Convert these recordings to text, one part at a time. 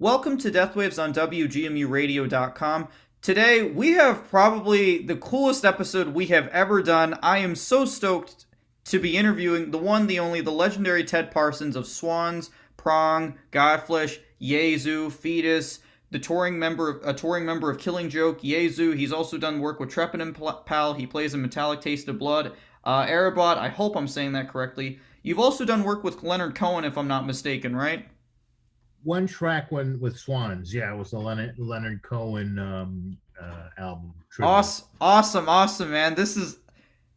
Welcome to Deathwaves on WGMUradio.com. Today, we have probably the coolest episode we have ever done. I am so stoked to be interviewing the one, the only, the legendary Ted Parsons of Swans, Prong, Godflesh, Yezu, Fetus, a touring member of Killing Joke, Yezu. He's also done work with Trepid and Pal. He plays in Metallic Taste of Blood. Aerobot, I hope I'm saying that correctly. You've also done work with Leonard Cohen, if I'm not mistaken, right? One track when with Swans. Yeah, it was the Leonard Cohen album tribute. Awesome, man.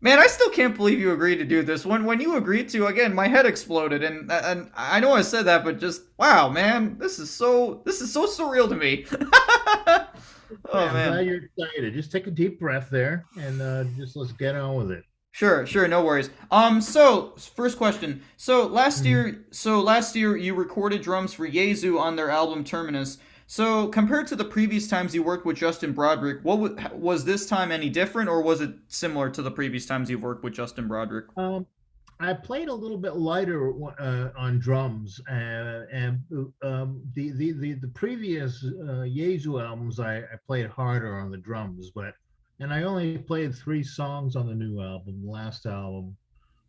Man. I still can't believe you agreed to do this. When you agreed to, again, my head exploded, and I know I said that, but just wow, man, this is so surreal to me. Yeah, Oh I'm man. glad you're excited. Just take a deep breath there, and just let's get on with it. Sure, no worries. So first question. Mhm. So last year you recorded drums for Yezu on their album Terminus. So compared to the previous times you worked with Justin Broderick, was this time any different, or was it similar to the previous times you've worked with Justin Broderick? Um, I played a little bit lighter on drums, and the previous Yezu albums I played harder on the drums, and I only played three songs on the new album, the last album.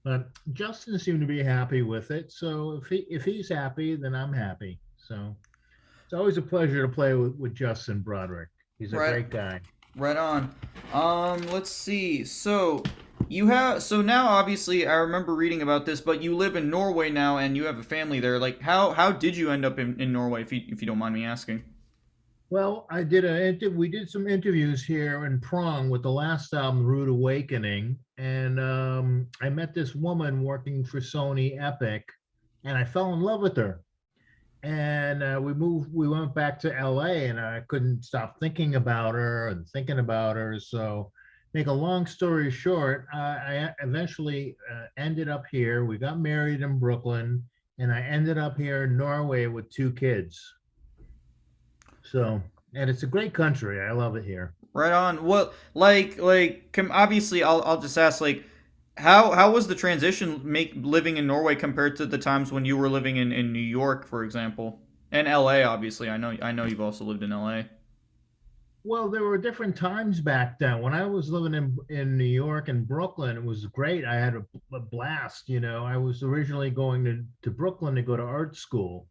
But Justin seemed to be happy with it, so if he's happy, then I'm happy. So it's always a pleasure to play with Justin Broderick. He's a Right. great guy. Right on. Let's see. So now obviously I remember reading about this, but you live in Norway now and you have a family there. Like how did you end up in Norway if you don't mind me asking? Well, we did some interviews here in Prong with the last album, Rude Awakening, and I met this woman working for Sony Epic, and I fell in love with her. And we went back to LA, and I couldn't stop thinking about her and thinking about her. So, make a long story short, I eventually ended up here. We got married in Brooklyn, and I ended up here in Norway with two kids. So, and it's a great country. I love it here. Right on. Well, obviously I'll just ask like how was the transition make living in Norway compared to the times when you were living in New York, for example? And LA, obviously. I know you've also lived in LA. Well, there were different times back then. When I was living in New York and Brooklyn, it was great. I had a blast. I was originally going to Brooklyn to go to art school.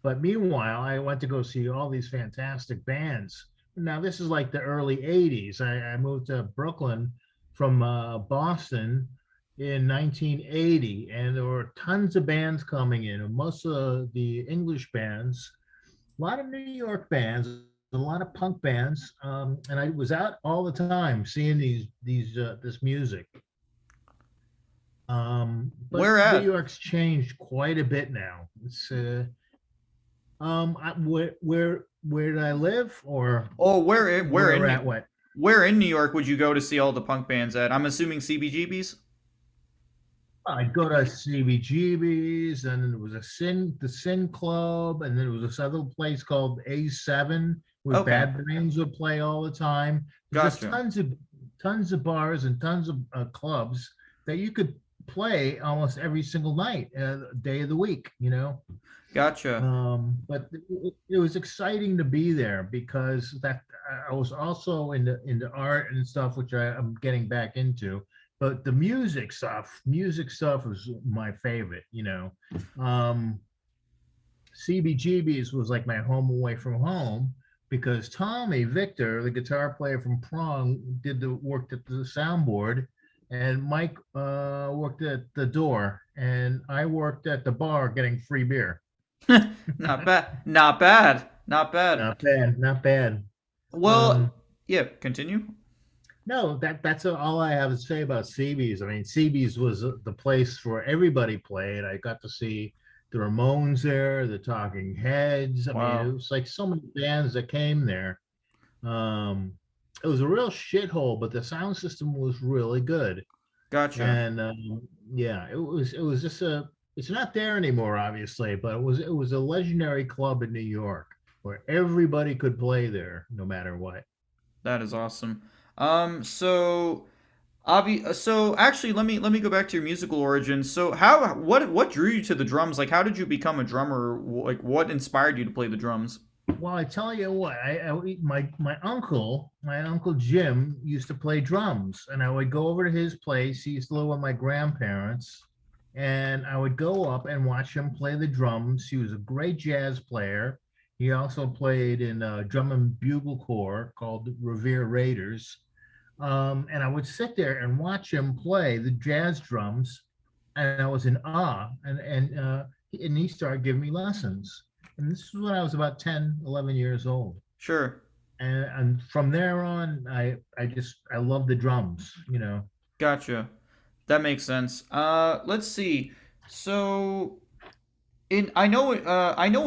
But meanwhile, I went to go see all these fantastic bands. Now, this is like the early 80s. I moved to Brooklyn from Boston in 1980, and there were tons of bands coming in, and most of the English bands, a lot of New York bands, a lot of punk bands, and I was out all the time seeing this music. But Where New at? York's changed quite a bit now. It's where did I live, or Oh, where at what? where in New York would you go to see all the punk bands at? I'm assuming CBGBs. I'd go to CBGB's, and then there was the Sin Club, and then there was this other place called A7 where Okay, Bad Brains would play all the time. There's just gotcha. tons of bars and tons of clubs that you could play almost every single night, day of the week. Gotcha. But it was exciting to be there because that I was also into art and stuff, which I'm getting back into. But the music stuff was my favorite. CBGB's was like my home away from home because Tommy Victor, the guitar player from Prong, did the worked at the soundboard, and Mike worked at the door, and I worked at the bar getting free beer. Not bad. Not bad. Not bad. Not bad, not bad. Well, Um, yeah, continue. no, that's all I have to say about Seabees. I mean, Seabees was the place where everybody played. I got to see the Ramones there, the Talking Heads. I mean, it Wow. was like so many bands that came there. Um, it was a real shithole, but the sound system was really good. Gotcha. And yeah, it was just a. It's not there anymore, obviously, but it was a legendary club in New York where everybody could play there, no matter what. That is awesome. So so actually let me go back to your musical origins. So what drew you to the drums? Like how did you become a drummer? Like what inspired you to play the drums? Well, I tell you what, my uncle Jim used to play drums, and I would go over to his place. He used to live with my grandparents, and I would go up and watch him play the drums. He was a great jazz player. He also played in a drum and bugle corps called Revere Raiders. And I would sit there and watch him play the jazz drums, and I was in awe. And he started giving me lessons. And this is when I was about 10, 11 years old. Sure. And from there on, I love the drums, you know. Gotcha. That makes sense. Let's see. So in I know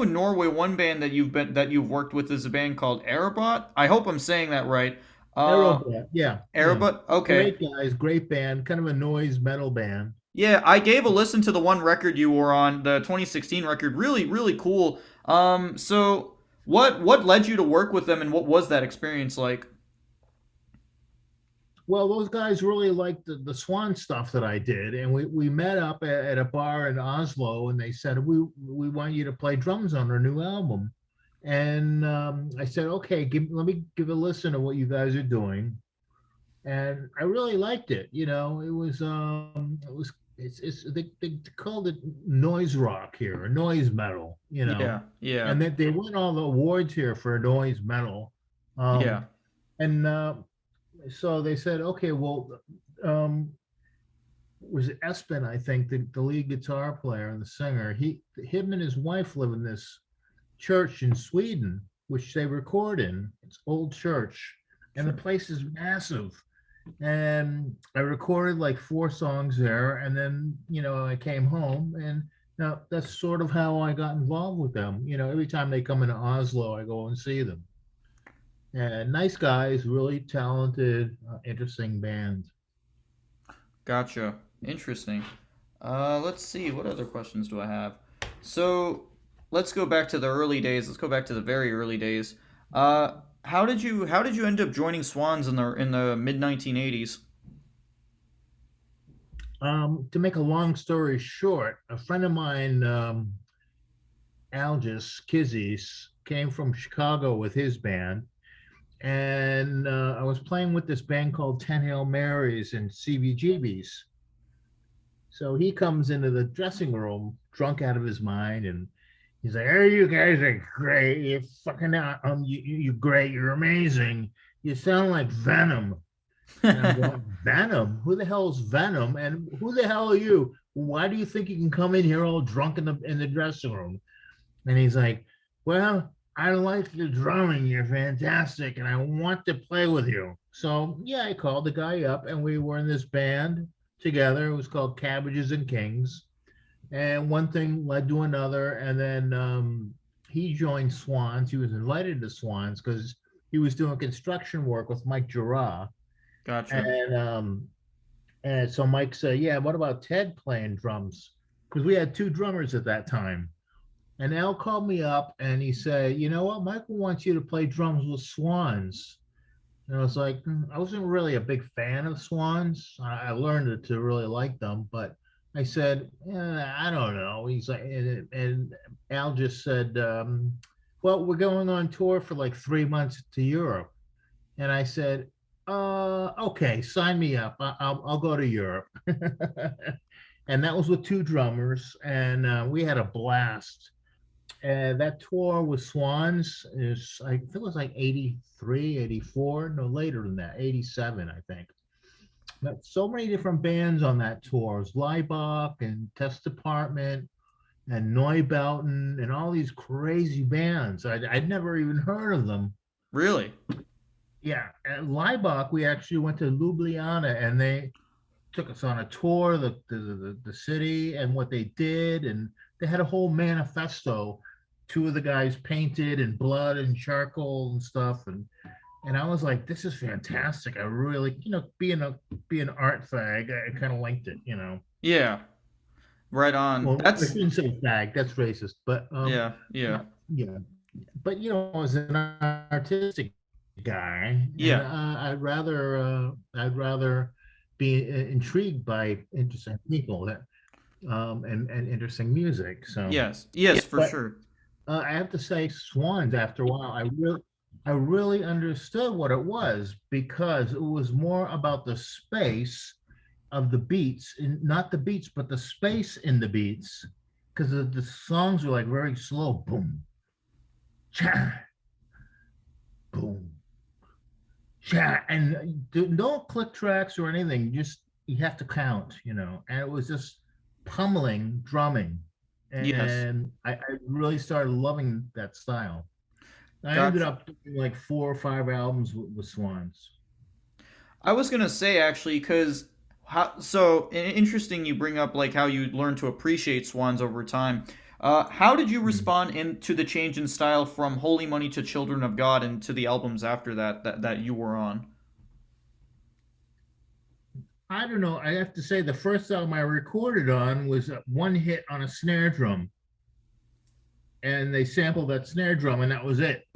in Norway one band that you've worked with is a band called Aerobot. I hope I'm saying that right. Uh Aerobot, yeah, yeah. Aerobot. Okay. Great guys, great band, kind of a noise metal band. Yeah, I gave a listen to the one record you were on, the 2016 record. Really, really cool. So what led you to work with them, and what was that experience like? Well, those guys really liked the Swan stuff that I did, and we met up at a bar in Oslo, and they said we want you to play drums on our new album, and I said okay, let me give a listen to what you guys are doing, and I really liked it. You know, it was it's they called it noise rock here, or noise metal. You know, Yeah, yeah, and they won all the awards here for noise metal. yeah. Um, and so they said, okay, well, um, was it Espen, I think, the lead guitar player and the singer, him and his wife live in this church in Sweden, which they record in. It's old church, and the Sure. place is massive. And I recorded like 4 songs there, and then I came home, and now that's sort of how I got involved with them. Every time they come into Oslo, I go and see them. And nice guys, really talented, interesting band. Gotcha. Interesting. Let's see. What other questions do I have? So let's go back to the early days. Let's go back to the very early days. How did you end up joining Swans in the mid 1980s? To make a long story short, a friend of mine, Algis Kizzies, came from Chicago with his band. And I was playing with this band called 10 Hail Marys and CBGBs. So he comes into the dressing room drunk out of his mind, and he's like, "Hey, you guys are great. You're fucking you great. You're amazing. You sound like Venom." And I'm going, "Venom? Who the hell is Venom? And who the hell are you? Why do you think you can come in here all drunk in the dressing room?" And he's like, "Well, I like the drumming. You're fantastic, and I want to play with you." So yeah, I called the guy up, and we were in this band together. It was called Cabbages and Kings, and one thing led to another, and then he joined Swans. He was invited to Swans because he was doing construction work with Mike Gira, Gotcha. and so Mike said, "Yeah, what about Ted playing drums?" Because we had 2 drummers at that time. And Al called me up and he said, "You know what? Michael wants you to play drums with Swans." And I was like, I wasn't really a big fan of Swans. I learned to really like them, but I said, I don't know. He's like, and Al just said, well, we're going on tour for like 3 months to Europe. And I said, okay, sign me up. I'll go to Europe. And that was with 2 drummers, and we had a blast. And that tour with Swans is, I think it was like 83, 84, no later than that, 87, I think. But so many different bands on that tour. It was Leibach and Test Department and Neubauten and all these crazy bands. I'd never even heard of them. Really? Yeah, at Leibach, we actually went to Ljubljana, and they took us on a tour of the city and what they did, and they had a whole manifesto. 2 of the guys painted in blood and charcoal and stuff, and I was like, this is fantastic. I really, being an art fag, I kind of liked it. Yeah. Right on. Well, I That's shouldn't say fag, that's racist, but yeah, yeah, yeah, but as an artistic guy, and yeah. I'd rather be intrigued by interesting people that and interesting music. So, Yes, yes, for but sure. I have to say, Swans. After a while, I really understood what it was because it was more about the space of the beats, and not the beats, but the space in the beats, because the songs were like very slow, boom, cha, boom, cha, and no click tracks or anything. Just you have to count, and it was just pummeling drumming, Yes. and I really started loving that style. I ended Gotcha. up doing like 4 or 5 albums with Swans. I was gonna say actually, because so interesting you bring up like how you learned to appreciate Swans over time. How did you Hmm. respond to the change in style from Holy Money to Children of God and to the albums after that you were on? I don't know. I have to say the first album I recorded on was one hit on a snare drum, and they sampled that snare drum, and that was it.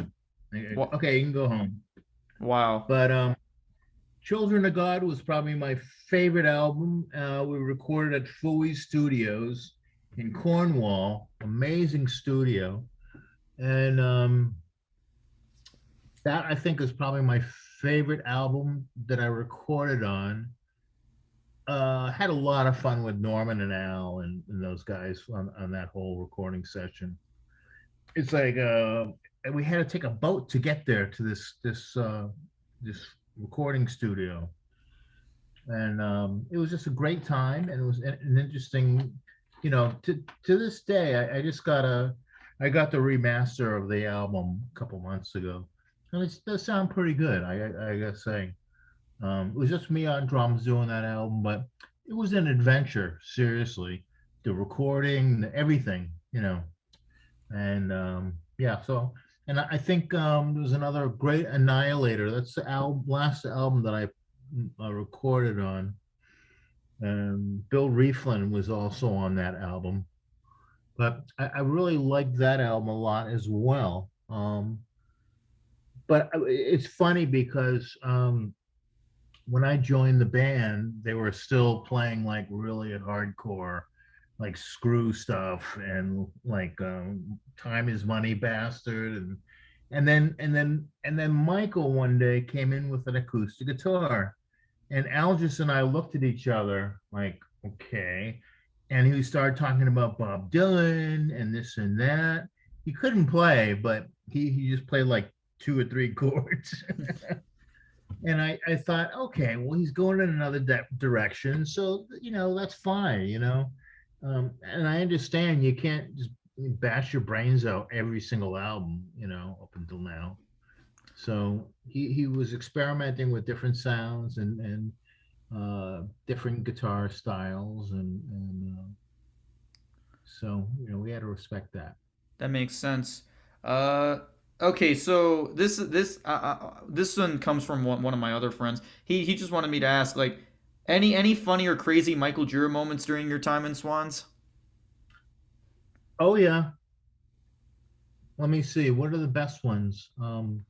What? Okay, you can go home. Wow. But Children of God was probably my favorite album. We recorded at Fooey Studios in Cornwall, amazing studio, and that I think is probably my favorite album that I recorded on. Had a lot of fun with Norman and Al and those guys on that whole recording session. It's like we had to take a boat to get there to this recording studio, and it was just a great time, and it was an interesting, to this day I just I got the remaster of the album a couple months ago, and it does sound pretty good. I gotta say. It was just me on drums doing that album, but it was an adventure, seriously. The recording, everything, And yeah, so, and I think there was another great Annihilator. That's the last album that I recorded on. Bill Rieflin was also on that album. But I really liked that album a lot as well. But it's funny because when I joined the band, they were still playing like really hardcore, like screw stuff and like time is money bastard and then Michael one day came in with an acoustic guitar and Algis and I looked at each other like, okay. And he started talking about Bob Dylan and this and that. He couldn't play, but he just played like 2 or 3 chords. And I thought, okay, well, he's going in another direction, so that's fine, and I understand you can't just bash your brains out every single album, up until now. So he was experimenting with different sounds and different guitar styles, and so we had to respect that. That makes sense. Uh, okay, so this one comes from one of my other friends. He just wanted me to ask like any funny or crazy Michael Gira moments during your time in Swans? Oh yeah, let me see. What are the best ones? Um,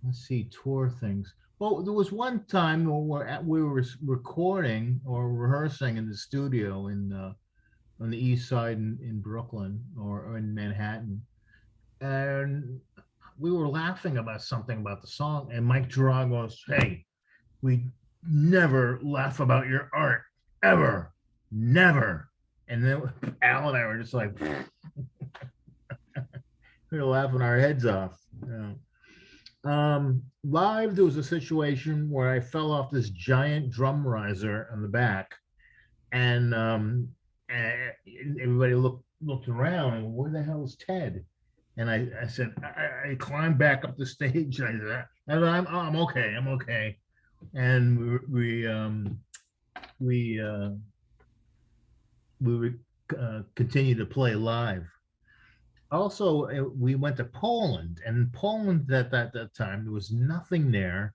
let's see, tour things. Well, there was one time we were recording or rehearsing in the studio on the east side in Brooklyn or in Manhattan, and we were laughing about something about the song, and Mike Gira goes, "Hey, we never laugh about your art ever, never." And then Al and I were just like, we were laughing our heads off. Live, there was a situation where I fell off this giant drum riser on the back, and everybody looked around and where the hell is Ted? And I said I climbed back up the stage and I said I'm okay, I'm okay. And we we continued to play live. Also, we went to Poland, and in Poland at that time there was nothing there,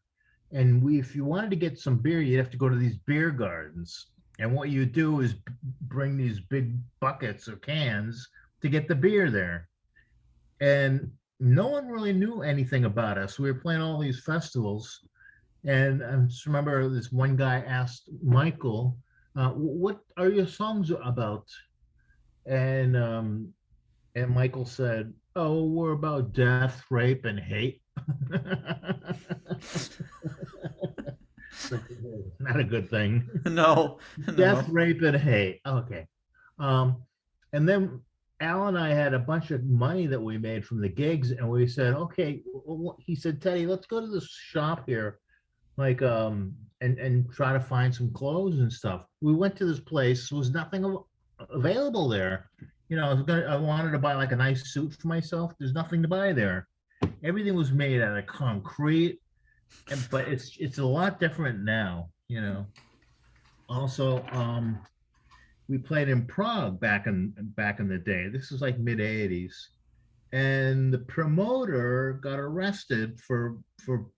and if you wanted to get some beer, you'd have to go to these beer gardens, and what you do is bring these big buckets or cans to get the beer there, and no one really knew anything about us. We were playing all these festivals, and I just remember this one guy asked Michael, What are your songs about? And Michael said, "Oh, we're about death, rape, and hate." Like, not a good thing. No, Death, no. rape, and hate. Okay. Um, and then Al and I had a bunch of money that we made from the gigs, and we said, okay. He said, Teddy, let's go to this shop here, like and try to find some clothes and stuff. We went to this place. There was nothing available there. I wanted to buy like a nice suit for myself. There's nothing to buy there. Everything was made out of concrete, but it's a lot different now. Also, we played in Prague back in the day. This is like mid '80s, and the promoter got arrested for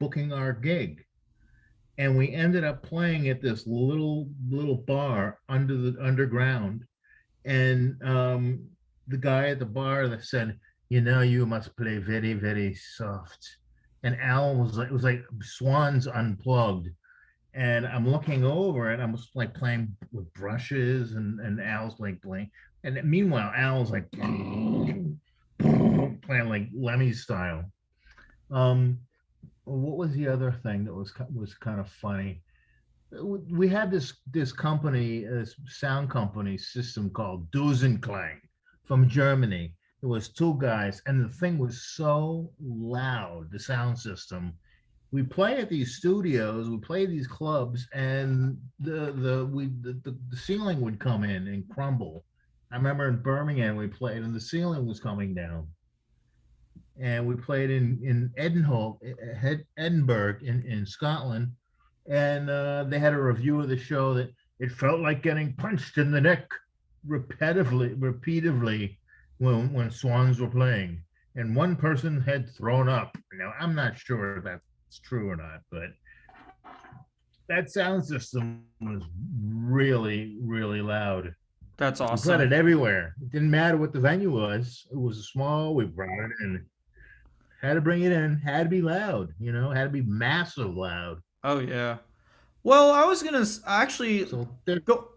booking our gig, and we ended up playing at this little bar under the underground, and the guy at the bar that said, you must play very very soft, and Al was like, it was like Swans unplugged, and I'm looking over and I'm just like playing with brushes, and Al's like playing, and meanwhile Al's like playing like Lemmy style. Um, what was the other thing that was kind of funny? We had this company, this sound company system called Dusenklang from Germany. It was two guys, and the thing was so loud, the sound system. We play at these studios, we play these clubs, and the ceiling would come in and crumble. I remember in Birmingham we played, and the ceiling was coming down. And we played in Edinburgh in Scotland, and they had a review of the show that it felt like getting punched in the neck repeatedly when Swans were playing, and one person had thrown up. Now I'm not sure if that's true or not, but that sound system was really really loud. That's We played it awesome. everywhere. It didn't matter what the venue was. It was small. We brought it in. Had to bring it in. Had to be loud. Had to be massive loud. Oh yeah. Well, I was gonna actually So there. go.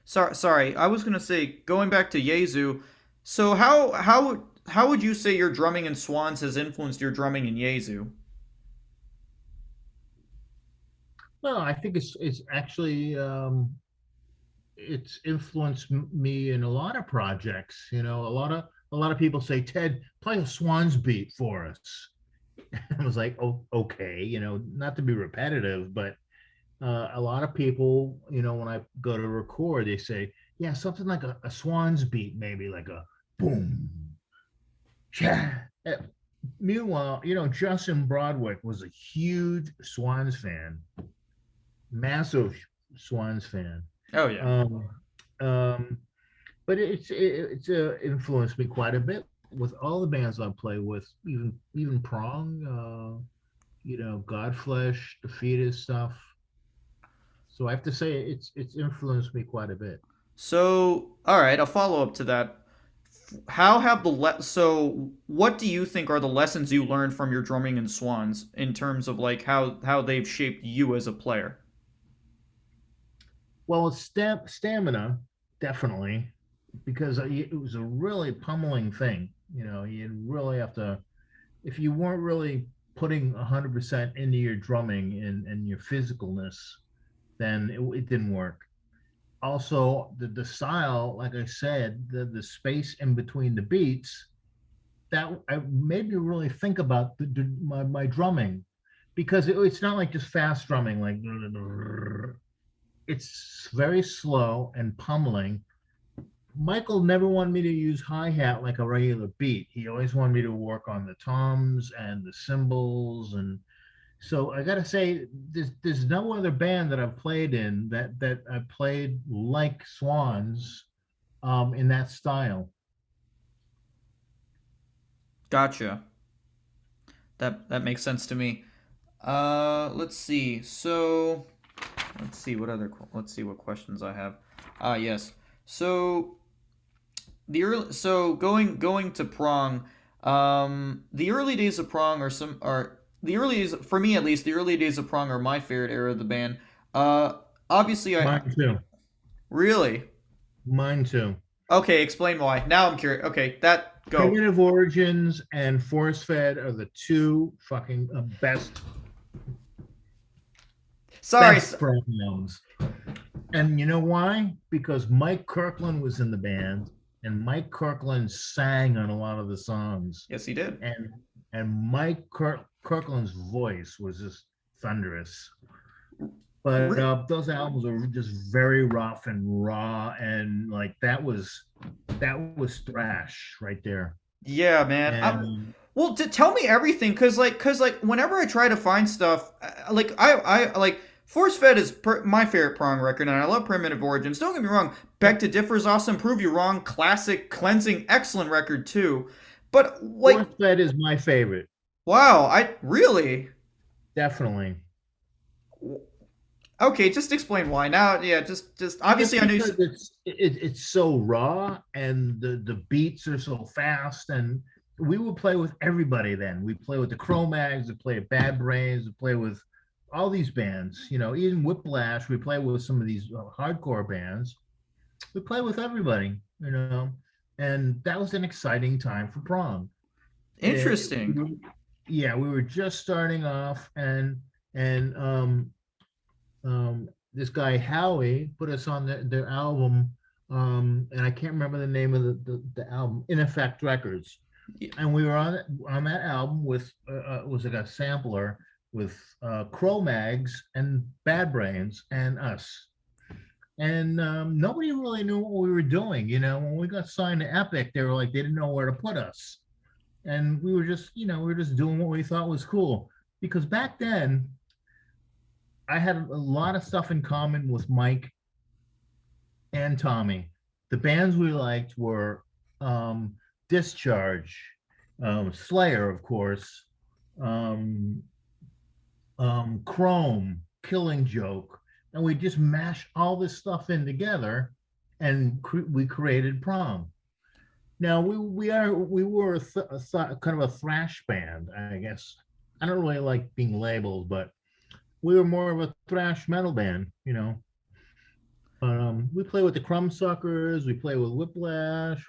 Sorry. I was gonna say going back to Yezu. So how would you say your drumming in Swans has influenced your drumming in Yezu? Well, I think it's actually it's influenced me in a lot of projects. A lot of people say, Ted, play a Swans beat for us. I was like, oh, okay, not to be repetitive, but a lot of people, when I go to record, they say, yeah, something like a Swans beat, maybe like a boom. Yeah. Meanwhile, Justin Broderick was a huge Swans fan, massive Swans fan. Oh yeah. Um, um, but it's influenced me quite a bit with all the bands I play with, even Prong, Godflesh, the Fetus stuff. So I have to say it's influenced me quite a bit. So all right, a follow up to that. How have so what do you think are the lessons you learned from your drumming in Swans in terms of like how they've shaped you as a player? Well, it's stamina, definitely, because it was a really pummeling thing. You really have to, if you weren't really putting 100% into your drumming and your physicalness, then it didn't work. Also, the style, like I said, the space in between the beats, that made me really think about my drumming, because it's not like just fast drumming, like it's very slow and pummeling. Michael never wanted me to use hi hat like a regular beat. He always wanted me to work on the toms and the cymbals, and so I gotta say, there's no other band that I've played in that I played like Swans, in that style. Gotcha. That makes sense to me. Let's see. So let's see what questions I have. Yes. So going to Prong, the early days of Prong are the early days for me at least. The early days of Prong are my favorite era of the band. Obviously, I Mine too. really. Mine too. Okay, explain why. Now I'm curious. Okay, that go. Primitive Origins and Force Fed are the two fucking Sorry. best Prong albums. And you know why? Because Mike Kirkland was in the band, and Mike Kirkland sang on a lot of the songs. Yes, he did. And Kirkland's voice was just thunderous. But those albums are just very rough and raw, and like that was thrash right there. Yeah, man. And Well, tell me everything, cause like whenever I try to find stuff, like I like Force Fed is my favorite Prong record, and I love Primitive Origins. Don't get me wrong, Back to Differ is awesome. Prove You Wrong, classic, cleansing, excellent record too. But like, Force Fed is my favorite, wow, I really definitely. okay. Just explain why now. Yeah, just obviously Just I knew. because it's so raw and the beats are so fast, and we would play with everybody then. We play with the Cro-Mags, we play with Bad Brains, we play with all these bands, even Whiplash. We play with some of these hardcore bands. We play with everybody. And that was an exciting time for Prong. Interesting. Yeah, we were just starting off, and this guy Howie put us on their album, and I can't remember the name of the album, In Effect Records. Yeah. And we were on that album with was like a sampler with Cro-Mags and Bad Brains and us. And nobody really knew what we were doing. When we got signed to Epic, they didn't know where to put us. And we were just doing what we thought was cool. Because back then, I had a lot of stuff in common with Mike and Tommy. The bands we liked were Discharge, Slayer, of course, Chrome, Killing Joke, and we just mashed all this stuff in together, and we created Prong. Now we were kind of a thrash band, I guess. I don't really like being labeled, but we were more of a thrash metal band. We play with the Crumbsuckers, we play with Whiplash,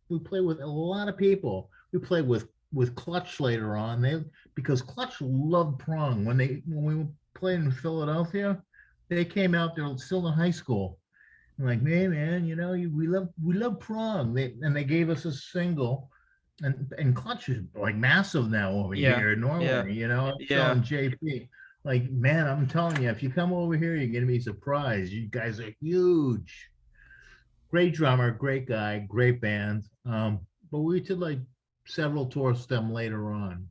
we play with a lot of people. We played with Clutch later on. Because Clutch loved Prong. When we played in Philadelphia, they came out there still in high school. I'm like, hey man, we love Prong. They gave us a single, and Clutch is like massive now over here in Norway. Yeah. Selling JP. Like, man, I'm telling you, if you come over here, you're gonna be surprised. You guys are huge. Great drummer, great guy, great band. But we did like several tours with them later on.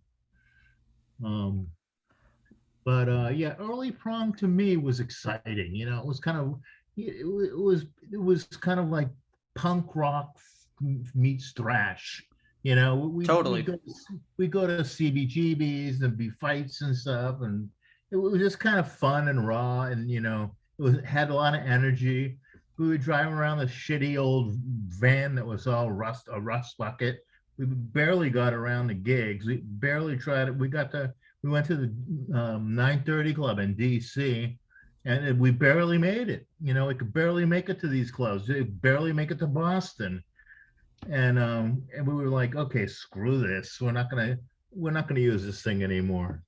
But yeah, early Prong to me was exciting. It was kind of it was kind of like punk rock meets thrash. We Totally. we go to CBGBs and be fights and stuff, and it was just kind of fun and raw, and had a lot of energy. We would drive around the shitty old van that was all a rust bucket. We barely got around the gigs. We barely tried it. We went to the 930 Club in DC, and we barely made it. We could barely make it to these clubs. We could barely make it to Boston. And we were like, okay, screw this. We're not gonna use this thing anymore.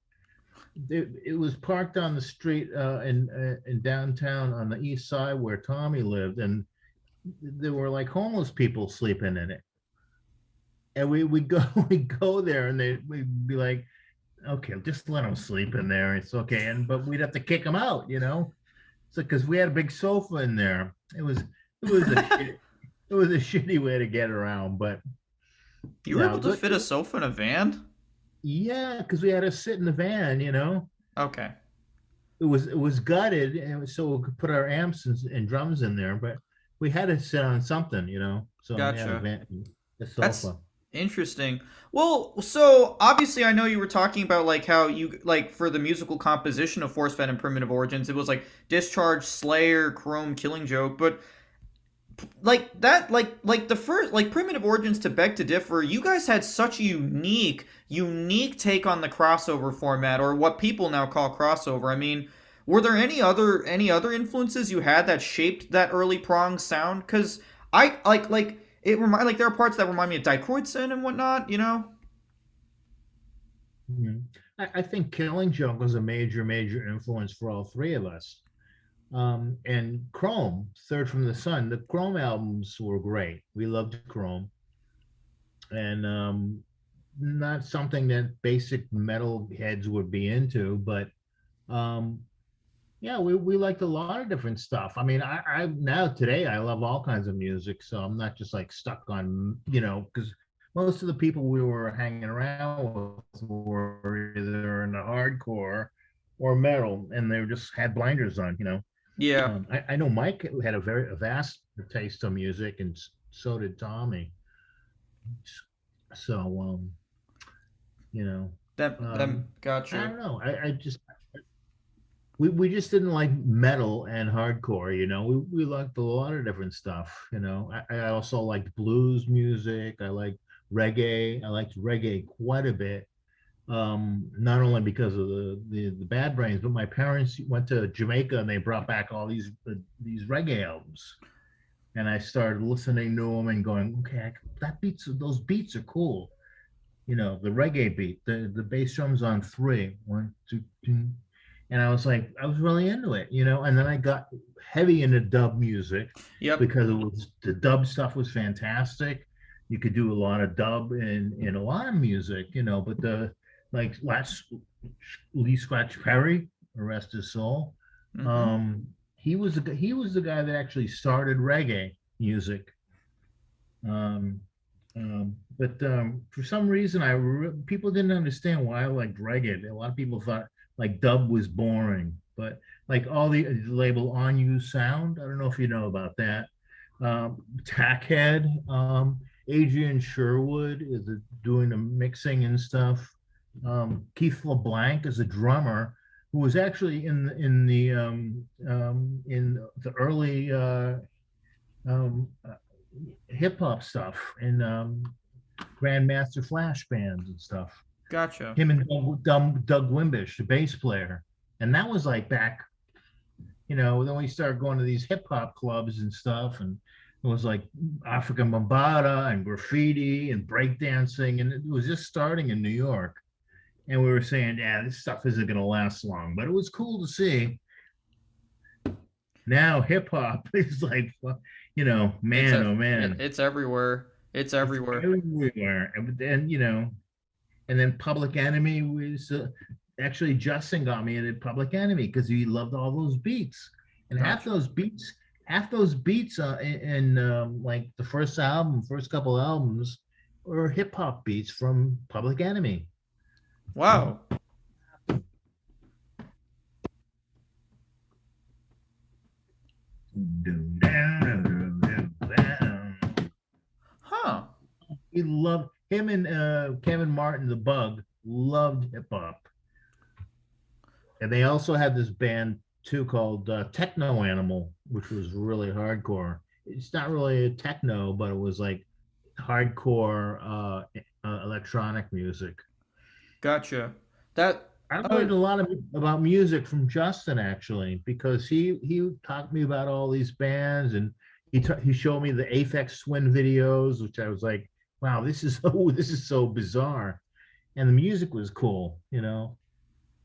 It was parked on the street in downtown on the east side where Tommy lived, and there were like homeless people sleeping in it. And we go there, and we'd be like, okay, just let them sleep in there. It's okay. But we'd have to kick them out, So because we had a big sofa in there, it was a shitty way to get around. But you were able to fit a sofa in a van? Yeah, because we had to sit in the van. Okay. It was gutted, and so we could put our amps and drums in there, but we had to sit on something. So Gotcha. a sofa. That's interesting. Well, so obviously I know you were talking about like how you like for the musical composition of Force Fed and Primitive Origins, it was like Discharge, Slayer, Chrome, Killing Joke, but like that like the first like Primitive Origins to Beg to Differ, you guys had such a unique take on the crossover format, or what people now call crossover. I mean, Were there any other influences you had that shaped that early prong sound? Because I like it remind like there are parts that remind me of Die Kreuzern and whatnot. You know? Mhm. I think Killing Joke was a major influence for all three of us. And Chrome, Third from the Sun, the Chrome albums were great. We loved Chrome, and not something that basic metal heads would be into, but um, yeah, we liked a lot of different stuff. I mean, I now today I love all kinds of music, so I'm not just like stuck on, because most of the people we were hanging around with were either in the hardcore or metal, and they just had blinders on. Yeah. I know Mike had a vast taste of music, and so did Tommy. So, you know, Them um, I gotcha. don't know. I just we just didn't like metal and hardcore. We liked a lot of different stuff. I also liked blues music. I liked reggae. I liked reggae quite a bit. Not only because of the Bad Brains, but my parents went to Jamaica and they brought back all these reggae albums, and I started listening to them and going, okay, those beats are cool. The reggae beat, the bass drums on three, one, two, two, and I was really into it. And then I got heavy into dub music Yep. because the dub stuff was fantastic. You could do a lot of dub in a lot of music. But the like last Lee Scratch Perry, rest his soul. Mm-hmm. Um, he was the guy that actually started reggae music. Um, but for some reason, people didn't understand why I liked reggae. A lot of people thought like dub was boring, but like all the label on you sound. I don't know if you know about that. Tackhead, Adrian Sherwood is doing the mixing and stuff. Keith LeBlanc is a drummer who was actually in the early um, hip hop stuff and Grandmaster Flash bands and stuff. Gotcha. Him and Doug Wimbish, the bass player, and that was like back. Then we started going to these hip hop clubs and stuff, and it was like African Bambata and graffiti and breakdancing, and it was just starting in New York. And we were saying, yeah, this stuff isn't going to last long, but it was cool to see. Now hip hop is like, It's man, a oh it, man, it's everywhere. It's it's everywhere. everywhere. And then Public Enemy was actually Justin got me into Public Enemy because he loved all those beats, and half Gotcha. those beats, in like the first couple albums, were hip hop beats from Public Enemy. Wow. Huh. He loved him and Kevin Martin, the Bug, loved hip hop. And they also had this band too called Techno Animal, which was really hardcore. It's not really a techno, but it was like hardcore electronic music. Gotcha. That I uh learned a lot about music from Justin actually, because he taught me about all these bands, and he showed me the Aphex Twin videos, which I was like, wow, this is so bizarre, and the music was cool.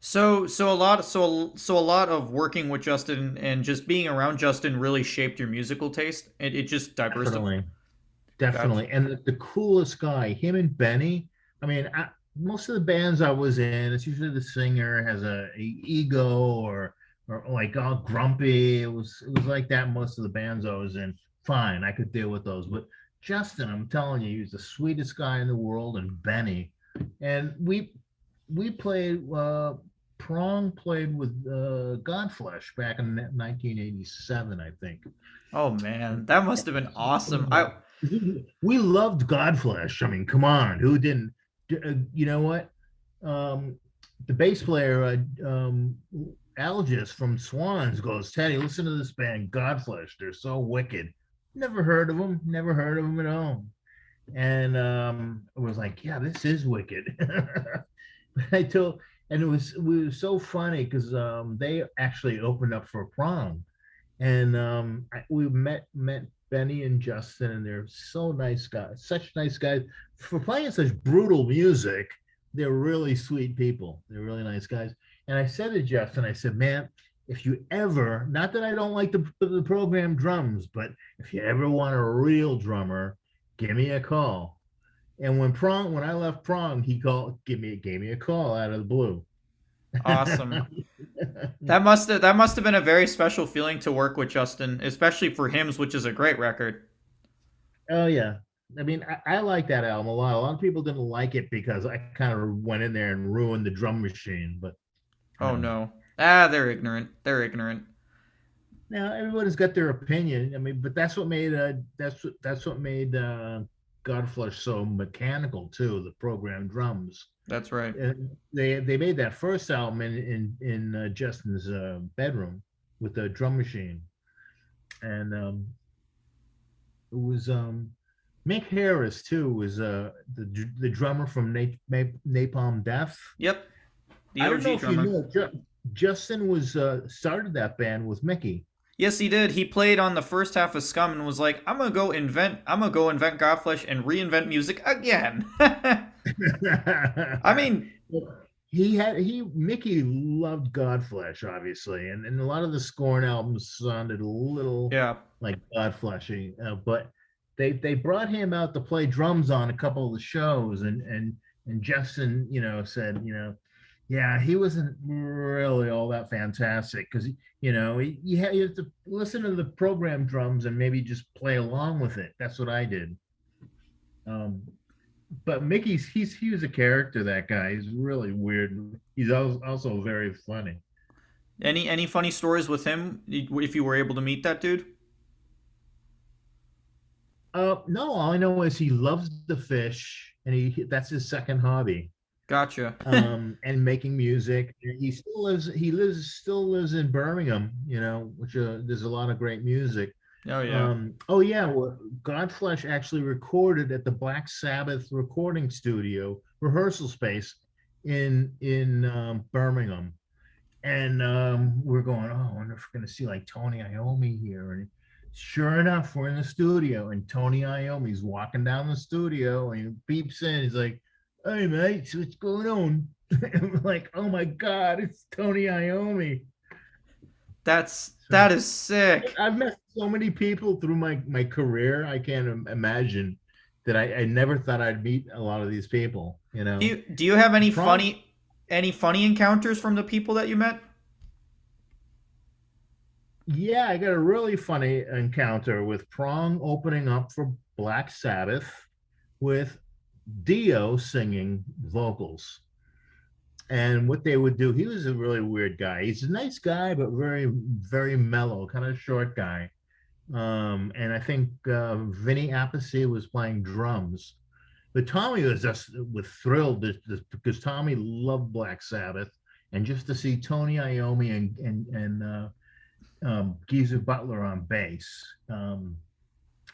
so a lot of working with Justin and just being around Justin really shaped your musical taste. It just diversified. Definitely. Gotcha. Definitely. And the coolest guy, him and Benny. I mean, most of the bands I was in, it's usually the singer has a ego or like all grumpy. It was like that most of the bands I was in. Fine, I could deal with those. But Justin, I'm telling you, he's the sweetest guy in the world, and Benny. And we played Prong played with Godflesh back in 1987, I think. Oh man, that must have been awesome. I We loved Godflesh. I mean, come on, who didn't? You know what? Um, the bass player, Algis from Swans, goes, Teddy, listen to this band, Godflesh. They're so wicked. Never heard of them. Never heard of them at all. And I was like, yeah, this is wicked. I told and it was so funny because they actually opened up for Prong, and we met Benny and Justin, and they're so nice guys, such nice guys for playing such brutal music. They're really sweet people. They're really nice guys. And I said to Justin, I said, man, if you ever, not that I don't like the program drums, but if you ever want a real drummer, give me a call. And when I left Prong, he gave me a call out of the blue. Awesome. That must have been a very special feeling to work with Justin, especially for Hymns, which is a great record. Oh yeah. I mean, I like that album a lot. A lot of people didn't like it because I kind of went in there and ruined the drum machine. But you Oh know, no. Ah, they're ignorant. They're ignorant. now everybody's got their opinion. I mean, but that's what made Godflesh so mechanical too. The programmed drums. That's right. And they made that first album in Justin's bedroom with the drum machine, and it was Mick Harris too was the drummer from Napalm Death. Yep. The I don't know OG if you drummer. know, Justin was started that band with Mickey. Yes, he did. He played on the first half of Scum and was like, I'm gonna go invent Godflesh and reinvent music again." I mean, He Mickey loved Godflesh, obviously, and a lot of the Scorn albums sounded a little yeah. like Godfleshy, but they brought him out to play drums on a couple of the shows, and Justin, said, yeah, he wasn't really all that fantastic because you have to listen to the program drums and maybe just play along with it. That's what I did. Um, but he was a character. That guy, he's really weird. He's also very funny. Any funny stories with him if you were able to meet that dude? No, all I know is he loves the fish, and that's his second hobby. Gotcha. And making music. He still lives in Birmingham, which there's a lot of great music. Oh yeah. Oh yeah, well, Godflesh actually recorded at the Black Sabbath recording studio rehearsal space in Birmingham, and we're going, oh, I wonder if we're going to see like Tony Iommi here, and sure enough, we're in the studio, and Tony Iommi's walking down the studio, and he beeps in. He's like, "Hey, mate, so what's going on?" I'm like, "Oh my God, it's Tony Iommi." That is sick. I've met so many people through my career. I can't imagine that I never thought I'd meet a lot of these people. Do you have Prong, any funny encounters from the people that you met? yeah, I got a really funny encounter with Prong opening up for Black Sabbath with Dio singing vocals. And what they would do, he was a really weird guy. He's a nice guy, but very, very mellow, kind of short guy. And I think Vinny Appice was playing drums. But Tommy was thrilled because Tommy loved Black Sabbath, and just to see Tony Iommi and Geezer Butler on bass,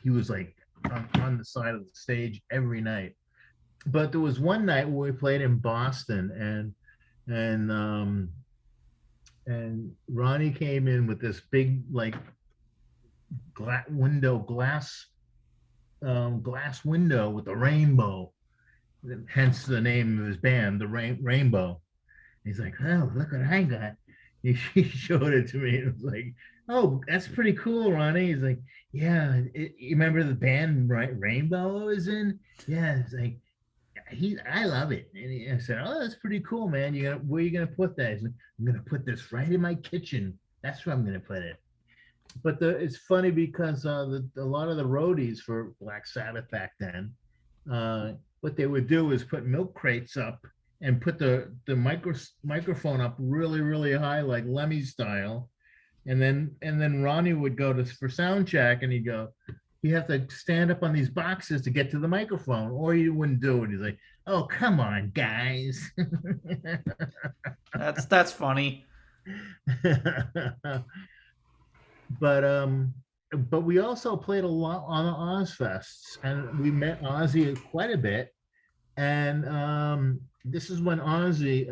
he was like on the side of the stage every night. But there was one night where we played in Boston, and Ronnie came in with this big like glass window with a rainbow, hence the name of his band, the Rainbow. He's like, "Oh, look what I got." He showed it to me, and it was like, "Oh, that's pretty cool, Ronnie." He's like, "Yeah, you remember the band Rainbow was in?" Yeah, it's like, I love it. And I said, "Oh, that's pretty cool, man. Where are you gonna put that?" He's like, "I'm gonna put this right in my kitchen. That's where I'm gonna put it." But it's funny because a lot of the roadies for Black Sabbath back then, what they would do is put milk crates up and put the microphone up really, really high, like Lemmy style, and then Ronnie would go for sound check, and he'd go, "You have to stand up on these boxes to get to the microphone, or you wouldn't do it." He's like, "Oh, come on, guys." That's funny. but we also played a lot on the Ozfests, and we met Ozzy quite a bit. And this is when Ozzy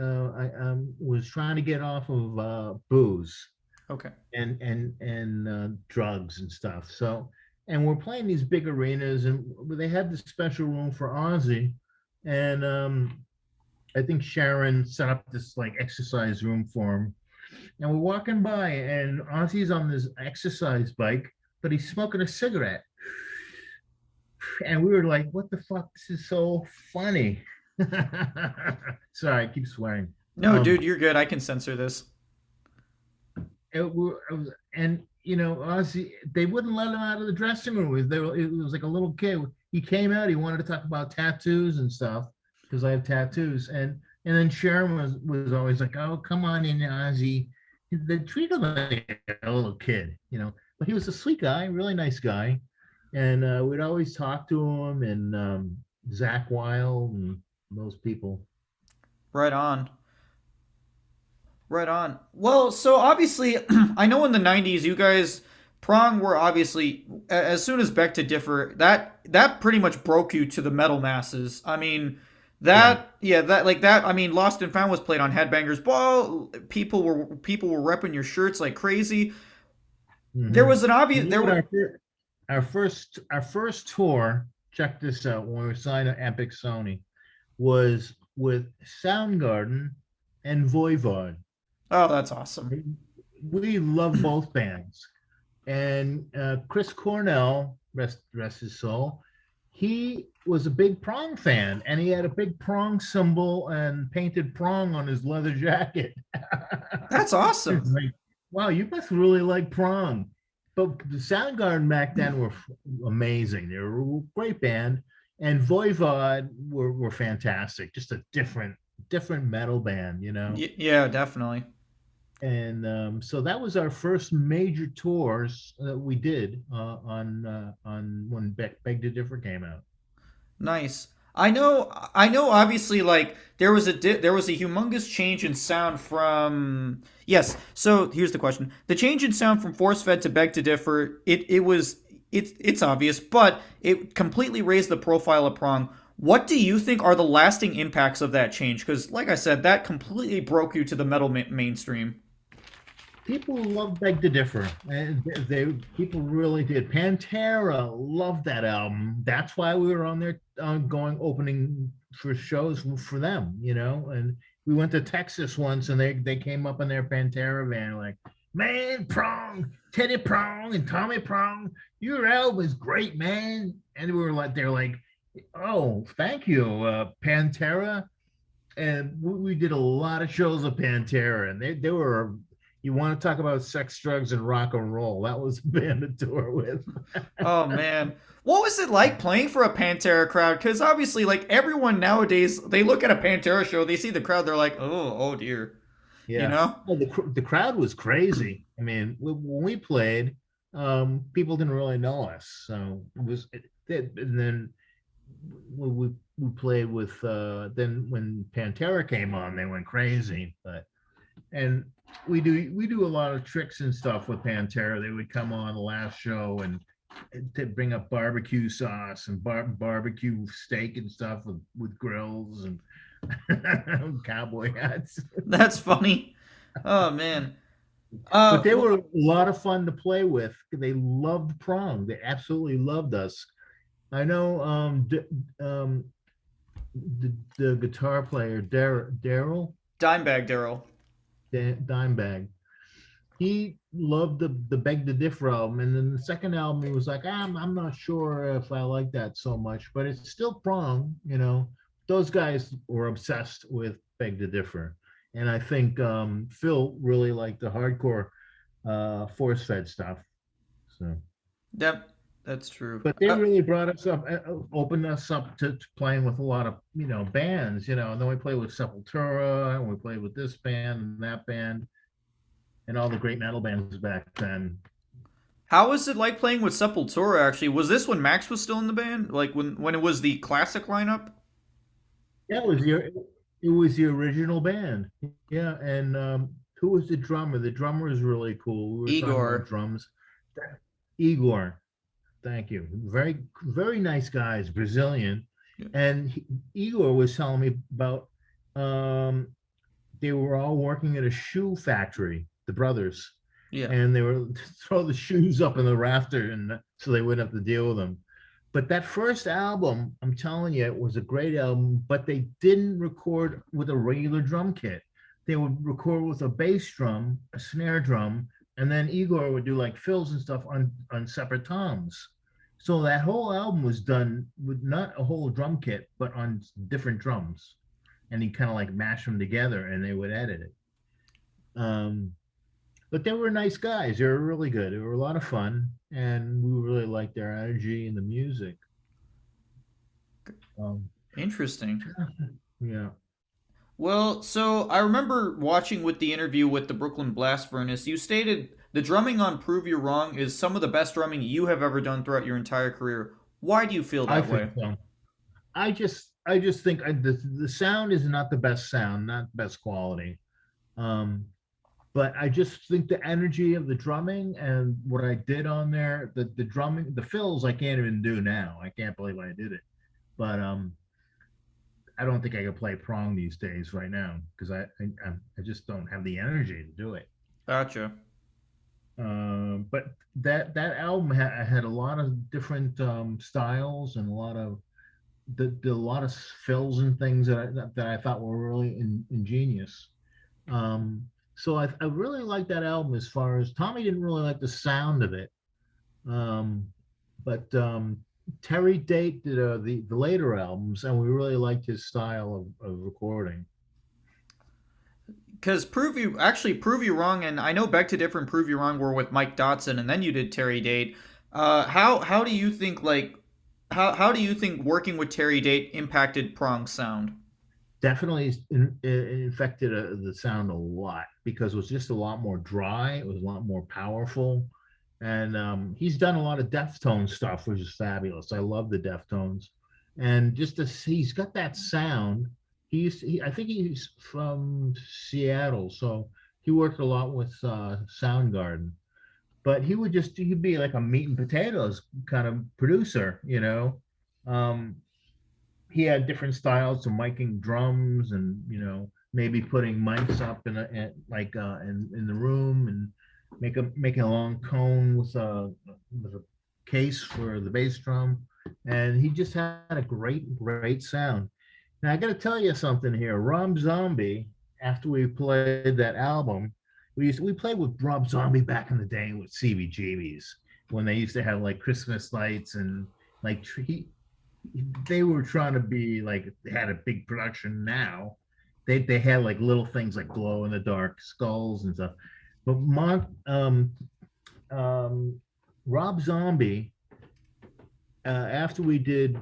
was trying to get off of booze Okay. and drugs and stuff. So, and we're playing these big arenas, and they had this special room for Ozzy, and I think Sharon set up this like exercise room for him. And we're walking by, and Ozzy's on this exercise bike, but he's smoking a cigarette. And we were like, "What the fuck? This is so funny." Sorry, I keep swearing. No, dude, you're good. I can censor this. And Ozzy, they wouldn't let him out of the dressing room. It was like a little kid. He came out. He wanted to talk about tattoos and stuff because I have tattoos. And then Sharon was always like, "Oh, come on in, Ozzy." They treated him like a little kid, But he was a sweet guy, really nice guy, and we'd always talk to him and Zach Wild and those people. Right on. Right on. Well, so obviously, I know in the '90s, you guys, Prong were obviously as soon as Beck to Differ, that pretty much broke you to the metal masses. I mean, Yeah. that. I mean, Lost and Found was played on Headbangers Ball. People were repping your shirts like crazy. There Hmm. was an obvious You know there. what? Our first tour. Check this out. When we were signed to Epic Sony, was with Soundgarden and Voivod. Oh, that's awesome. We love both bands. And Chris Cornell, rest his soul, he was a big Prong fan, and he had a big Prong symbol and painted Prong on his leather jacket. That's awesome. It's like, wow, you must really like Prong. But the Soundgarden back then were amazing. They were a great band, and Voivod were fantastic. Just a different metal band. Yeah, definitely. And so that was our first major tours that we did on when Beg to Differ came out. Nice. I know. Obviously, like there was a humongous change in sound from yes. So here's the question: the change in sound from Force Fed to Beg to Differ. It's obvious, but it completely raised the profile of Prong. What do you think are the lasting impacts of that change? Because, like I said, that completely broke you to the metal mainstream. People love Beg to Differ, and people really did. Pantera loved that album. That's why we were on there going opening for shows for them. And we went to Texas once, and they came up in their Pantera van like, "Man, Prong, Teddy Prong, and Tommy Prong, your album is great, man." And we were like, they're like, "Oh, thank you, Pantera." And we did a lot of shows of Pantera, and they were. You want to talk about sex, drugs, and rock and roll? That was a band to tour with. Oh man. What was it like playing for a Pantera crowd? Because obviously, like everyone nowadays, they look at a Pantera show, they see the crowd, they're like, oh dear. You Yeah, know? well, the crowd was crazy. I mean, when we played, people didn't really know us, so and then we played with. Then when Pantera came on, they went crazy. And we do a lot of tricks and stuff with Pantera. They would come on the last show and to bring up barbecue sauce and barbecue steak and stuff with grills and cowboy hats. That's funny. Oh man. But they Well, were a lot of fun to play with. They loved Prong. They absolutely loved us. I know the guitar player Daryl Dimebag Daryl. Dimebag. He loved the Beg the Differ album, and then the second album he was like, I'm not sure if I like that so much, but it's still Prong. Those guys were obsessed with Beg to Differ, and I think Phil really liked the hardcore force fed stuff. So, Yep, that's true. but they really brought us up, opened us up to playing with a lot of bands, and then we played with Sepultura, and we played with this band and that band and all the great metal bands back then. How was it like playing with Sepultura actually? Was this when Max was still in the band? Like when it was the classic lineup? Yeah, it was the original band. Yeah, and who was the drummer? The drummer is really cool. We were talking about Igor. drums. Igor, thank you. Very very nice guys, Brazilian. And Igor was telling me about um, they were all working at a shoe factory, the brothers, Yeah. and they were throw the shoes up in the rafter, and so they wouldn't have to deal with them. But that first album, I'm telling you, it was a great album. But they didn't record with a regular drum kit. They would record with a bass drum, a snare drum, and then Igor would do like fills and stuff on separate toms. So that whole album was done with not a whole drum kit, but on different drums, and he kind of like mashed them together, and they would edit it. Um, but they were nice guys. They were really good. They were a lot of fun, and we really liked their energy and the music. Um, Interesting. yeah, Well, so I remember watching with the interview with the Brooklyn Blast Furnace, you stated the drumming on Prove You Wrong is some of the best drumming you have ever done throughout your entire career. Why do you feel I that think way? so. I just think the sound is not the best sound, not best quality. Um, but I just think the energy of the drumming and what I did on there, the drumming, the fills I can't even do now. I can't believe I did it. But I don't think I could play prong these days right now because I just don't have the energy to do it. Gotcha. But that album had a lot of different styles and a lot of a lot of fills and things that I thought were really ingenious. Um, so I really like that album. As far as Tommy didn't really like the sound of it, um, but Terry Date did the later albums, and we really liked his style of recording. Because Prove You Wrong, and I know Beg to Differ and Prove You Wrong were with Mike Dotson, and then you did Terry Date. How do you think how do you think working with Terry Date impacted Prong's sound? Definitely infected the sound a lot because it was just a lot more dry. It was a lot more powerful, and he's done a lot of Deftones stuff, which is fabulous. I love the Deftones, and just to see, he's got that sound. I think he's from Seattle, so he worked a lot with Soundgarden. But he'd be like a meat and potatoes kind of producer, you know. Um, he had different styles to miking drums and maybe putting mics up in the room and making a long cone with a case for the bass drum, and he just had a great sound. Now I got to tell you something here. Rob Zombie, after we played that album, we played with Rob Zombie back in the day with CBGBs when they used to have like Christmas lights and like they were trying to be like they had a big production now. They had like little things like glow in the dark skulls and stuff. But um, Rob Zombie, after we did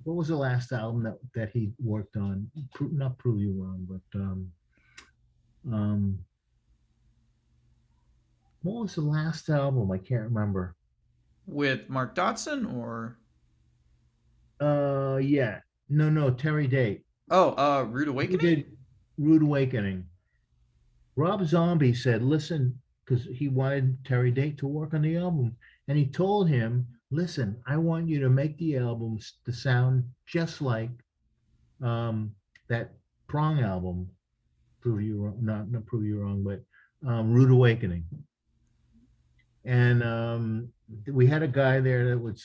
what was the last album that he worked on? Not Prove You Wrong, but um, what was the last album? I can't remember. With Mark Dotson or Yeah, no, Terry Date. Rude He Awakening? did Rude Awakening. Rob Zombie said, listen, because he wanted Terry Date to work on the album. And he told him, listen, I want you to make the albums to sound just like um, that Prong album, Prove You Wrong, not Prove You Wrong, but Rude Awakening. And we had a guy there that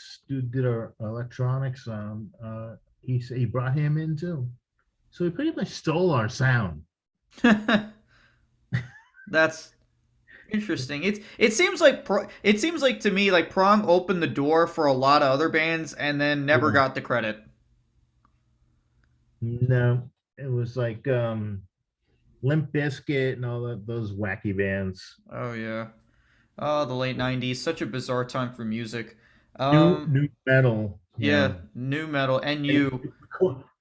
did our electronics. He brought him in too. So he pretty much stole our sound. That's interesting. It seems like to me like Prong opened the door for a lot of other bands and then never Yeah. got the credit. No, it was like Limp Bizkit and all those wacky bands. Oh yeah. Oh, the late '90s, such a bizarre time for music. New metal, Yeah, new metal and you.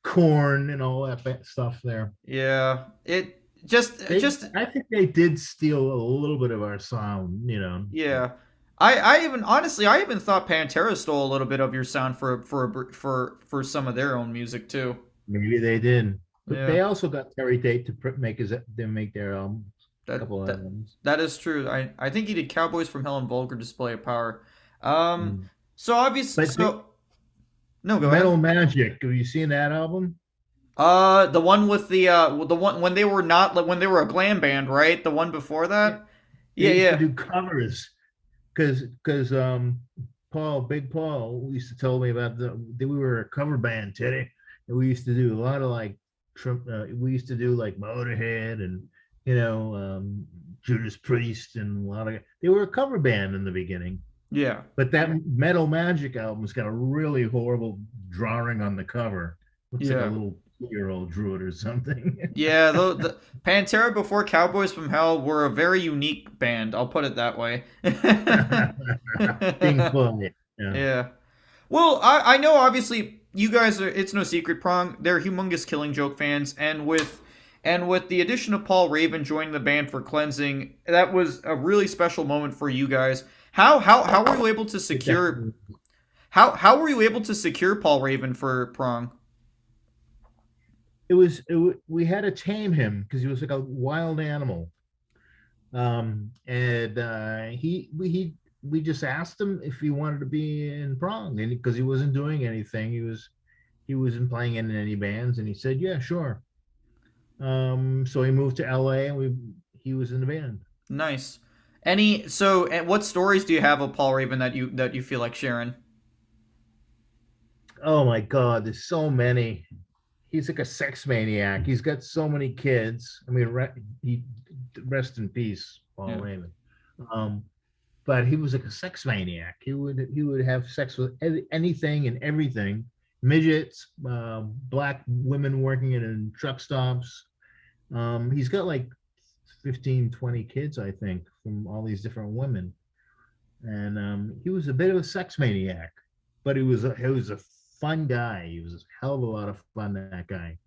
corn and all that stuff there. Yeah, it They, just I think they did steal a little bit of our sound. But yeah. I even honestly I even thought Pantera stole a little bit of your sound for some of their own music too. maybe they did. But Yeah, they also got Terry Date to make their that couple of that albums. that is true. I think he did Cowboys from Hell and Vulgar Display of Power. Um, Mm. so obvious But they, so No, go ahead. Metal Magic. Have you seen that album? The one with the one when they were not when they were a glam band, right? The one before Yeah. that. They Yeah, used to yeah, do covers because Paul, Big Paul, used to tell me about that we were a cover band, Teddy, and we used to do a lot of like we used to do like Motorhead and you know Judas Priest and a lot of they were a cover band in the beginning. yeah, But that Metal Magic album's got a really horrible drawing on the cover. Looks like a yeah, little 2-year-old drew it or something. yeah. The Pantera before Cowboys from Hell were a very unique band. I'll put it that way. Pink Floyd. Yeah. Yeah. Well, I know obviously you guys are it's no secret, Prong. They're humongous Killing Joke fans, and with the addition of Paul Raven joining the band for Cleansing, that was a really special moment for you guys. How were you able to It secure definitely how were you able to secure Paul Raven for Prong? we had to tame him because he was like a wild animal. And we just asked him if he wanted to be in Prong, and because he wasn't doing anything, he wasn't playing in any bands, and he said, "Yeah, sure." So he moved to LA, and we he was in the band. Nice. Any so and what stories do you have of Paul Raven that you feel like sharing? Oh my God, there's so many. He's like a sex maniac. He's got so many kids. I mean, he rest in peace, Paul Yeah. Raymond. Um, but he was like a sex maniac. He would have sex with anything and everything. Midgets, black women working in truck stops. He's got like 15, 20 kids, I think, from all these different women. And he was a bit of a sex maniac, but he was a fun guy. He was a hell of a lot of fun. That guy.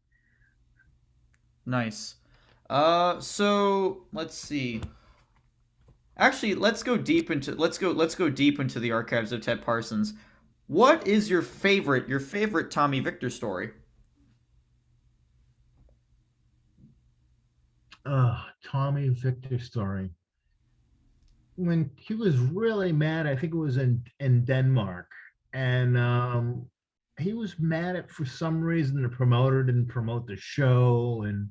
Nice. So let's see. Actually, let's go deep into the archives of Ted Parsons. What is your favorite Tommy Victor story? Tommy Victor story. When he was really mad, I think it was in Denmark, and he was mad at for some reason the promoter didn't promote the show, and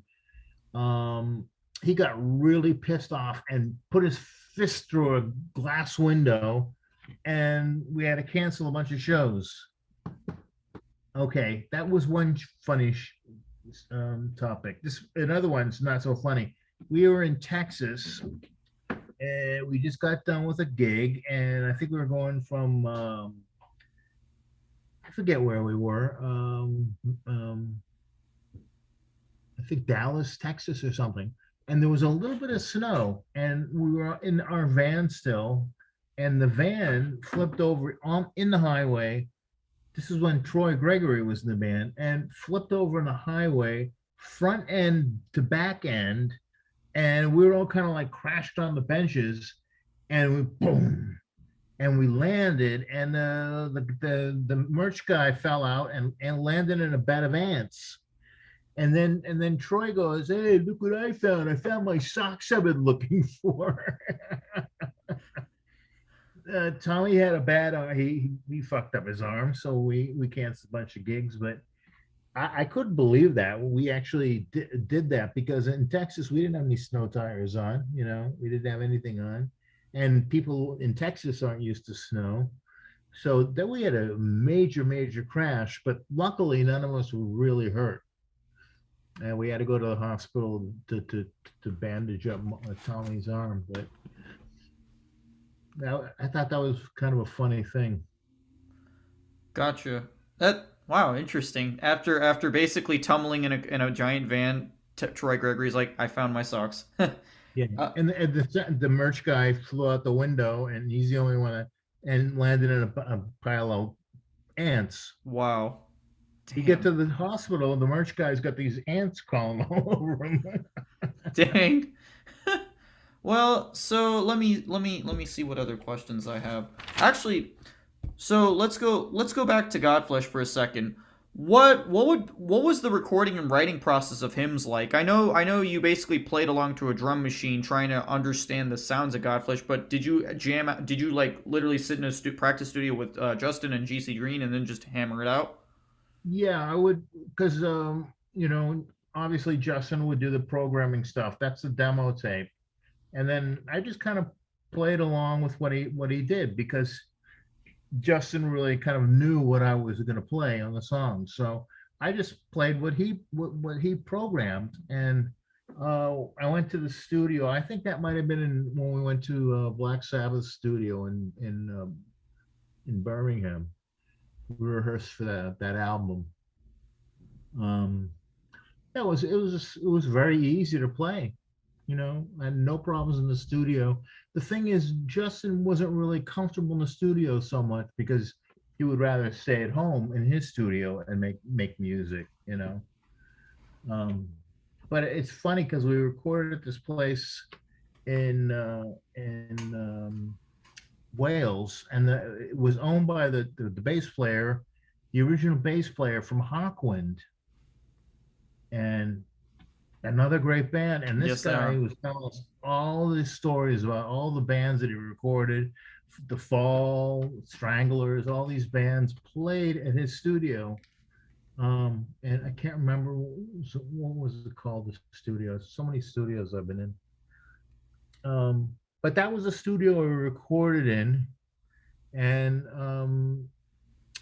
um, he got really pissed off and put his fist through a glass window, and we had to cancel a bunch of shows. Okay, that was one funny topic. This another one's not so funny. We were in Texas, and we just got done with a gig, and I think we were going from I forget where we were. I think Dallas, Texas, or something. And there was a little bit of snow, and we were in our van still, and the van flipped over on in the highway. This is when Troy Gregory was in the band, and flipped over in the highway, front end to back end, and we were all kind of like crashed on the benches, and we boom, and we landed, and the merch guy fell out and landed in a bed of ants. And then Troy goes, "Hey, look what I found! I found my socks I've been looking for." Tommy had a bad he fucked up his arm, so we canceled a bunch of gigs. But I couldn't believe that we actually did that because in Texas we didn't have any snow tires on. You know, we didn't have anything on, and people in Texas aren't used to snow. So then we had a major crash, but luckily none of us were really hurt. And we had to go to the hospital to bandage up Tommy's arm. But I thought that was kind of a funny thing. Gotcha. That wow, interesting. After basically tumbling in a giant van, Troy Gregory's like, I found my socks. Yeah, and the merch guy flew out the window, and he's the only one that and landed in a pile of ants. Wow. You get Damn. to the hospital, and the merch guy's got these ants crawling all over him. Dang. Well, so let me see what other questions I have. Actually, so let's go back to Godflesh for a second. What was the recording and writing process of hymns like? I know you basically played along to a drum machine trying to understand the sounds of Godflesh, but did you jam out? Did you like literally sit in a practice studio with Justin and GC Green and then just hammer it out? Yeah, I would, because obviously Justin would do the programming stuff. That's the demo tape, and then I just kind of played along with what he did because Justin really kind of knew what I was going to play on the song. So I just played what he programmed, and I went to the studio. I think that might have been when we went to Black Sabbath studio in Birmingham. We rehearsed for that album. Um, it was very easy to play. I had no problems in the studio. The thing is, Justin wasn't really comfortable in the studio so much because he would rather stay at home in his studio and make music. Um, but it's funny because we recorded at this place in Wales, and it was owned by the bass player, the original bass player from Hawkwind, and another great band. And this Yes, they guy are. was telling us all these stories about all the bands that he recorded, The Fall, Stranglers, all these bands played at his studio. And I can't remember what was it called, the studio. So many studios I've been in. But that was the studio we recorded in, and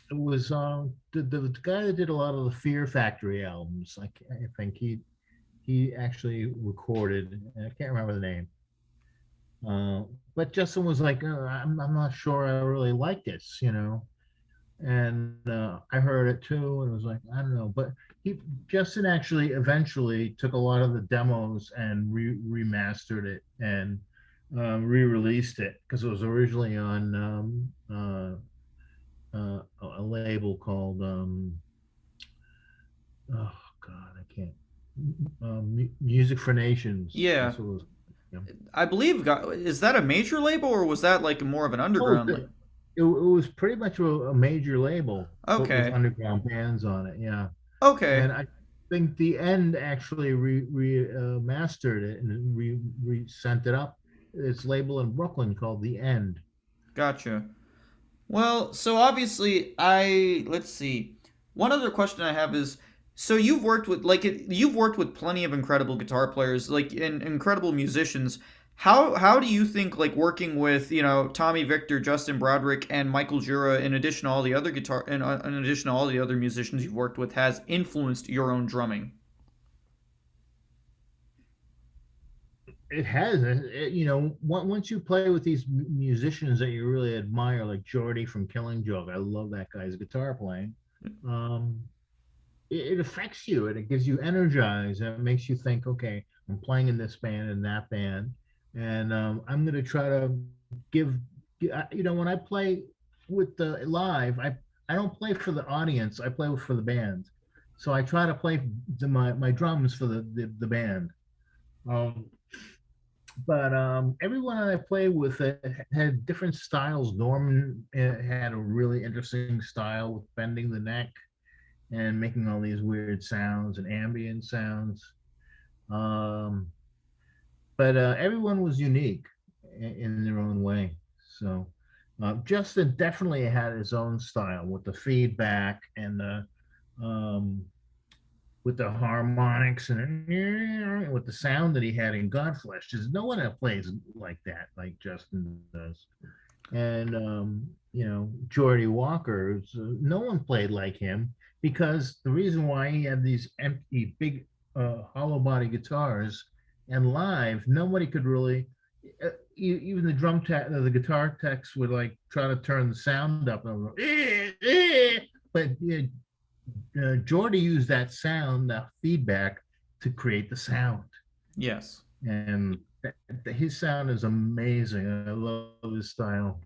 it was the guy that did a lot of the Fear Factory albums. I think he actually recorded. I can't remember the name. Uh, but Justin was like, I'm not sure I really like this. And I heard it too, and it was like, I don't know. But Justin actually eventually took a lot of the demos and remastered it and re-released it because it was originally on a label called oh God, I can't. Music for Nations. Yeah, That's what it was. Yeah. I believe. Is that a major label or was that like more of an Oh, underground? it was pretty much a major label, but with Okay, underground bands on it. Yeah, okay, and I think the End actually mastered it and re sent it up. It's label in Brooklyn called The End. gotcha. Well, so obviously, I let's see. One other question I have is, so you've worked with plenty of incredible guitar players, like incredible musicians. How do you think like working with Tommy Victor, Justin Broderick, and Michael Gira, in addition to all the other musicians you've worked with, has influenced your own drumming? It has, once you play with these musicians that you really admire, like Jordy from Killing Joke. I love that guy's guitar playing. Um, it affects you and it gives you energized and it makes you think, okay, I'm playing in this band and that band, and I'm going to try to give, when I play with the live, I don't play for the audience, I play for the band. So I try to play my drums for the band. Um, but everyone I played with had different styles. Norman had a really interesting style with bending the neck and making all these weird sounds and ambient sounds. Um, but everyone was unique in their own way. So Justin definitely had his own style with the feedback and um, with the harmonics and with the sound that he had in Godflesh. There's no one that plays like that, like Justin does. And Geordie Walker, no one played like him because the reason why he had these empty, big, hollow body guitars, and live, nobody could really. Even the guitar techs would like try to turn the sound up, and but Geordie used that sound, that feedback, to create the sound, Yes. and his sound is amazing. I love his style.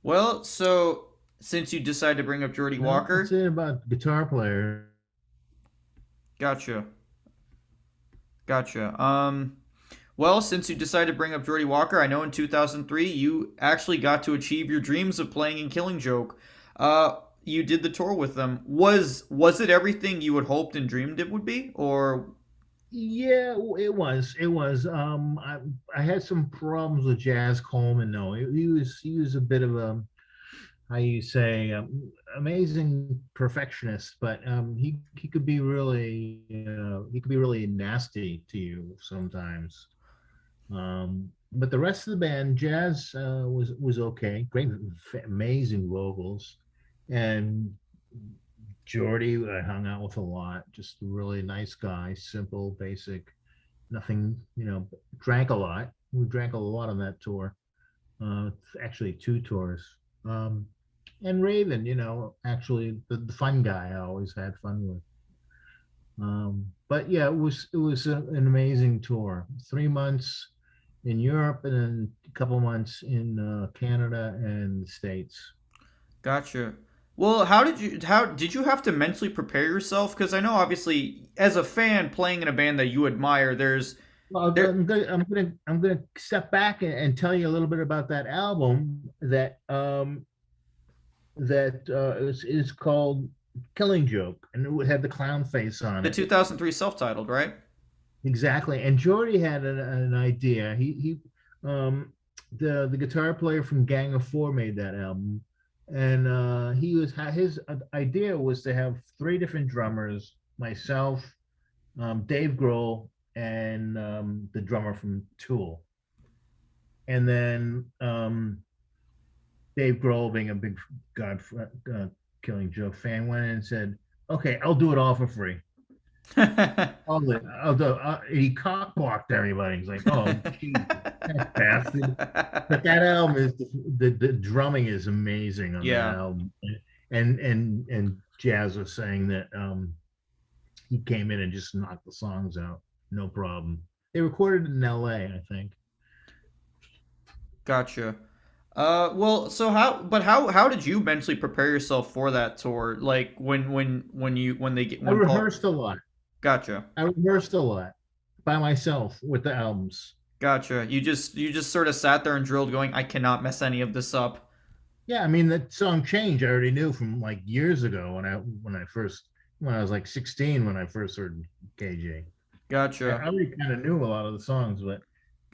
Well, so since you decided to bring up Jordy Well, that's Walker, it about guitar player. gotcha, gotcha. Well, since you decided to bring up Jordy Walker, I know in 2003 you actually got to achieve your dreams of playing in Killing Joke. Uh, you did the tour with them. Was it everything you had hoped and dreamed it would be, or Yeah, it was. It was. I had some problems with Jazz Coleman. No, he was a bit of a, how you say, amazing perfectionist, but he could be really nasty to you sometimes. But the rest of the band, Jazz, was okay. Great, amazing vocals, and Jordy I hung out with a lot. Just a really nice guy, simple, basic, nothing. Drank a lot. We drank a lot on that tour. Actually, two tours. Um, and Raven, actually the fun guy I always had fun with. But yeah, it was an amazing tour. 3 months in Europe and then a couple months in Canada and the States. gotcha? Well, how did you have to mentally prepare yourself? Because I know obviously as a fan playing in a band that you admire, there's Well, there I'm gonna step back and tell you a little bit about that album that is called Killing Joke, and it had the clown face on the it. 2003 self-titled, right? Exactly. And Jordy had an idea. The guitar player from Gang of Four made that album, and his idea was to have three different drummers: myself, Dave Grohl, and the drummer from Tool. And then Dave Grohl, being a big God Killing Joke fan, went in and said, "Okay, I'll do it all for free." He cockblocked everybody. He's like, "Oh, Jesus, that bastard!" But that album is the drumming is amazing on that Yeah, album, and Jazz was saying that he came in and just knocked the songs out, no problem. They recorded it in L.A., I think. gotcha. Well, so how did you mentally prepare yourself for that tour? Like I when Paul, rehearsed a lot. gotcha, I rehearsed a lot by myself with the albums. gotcha. You just sort of sat there and drilled, going, I cannot mess any of this up. Yeah, I mean that song "Change" I already knew from like years ago when I was like 16 when I first heard KJ. I Gotcha, already kind of knew a lot of the songs, but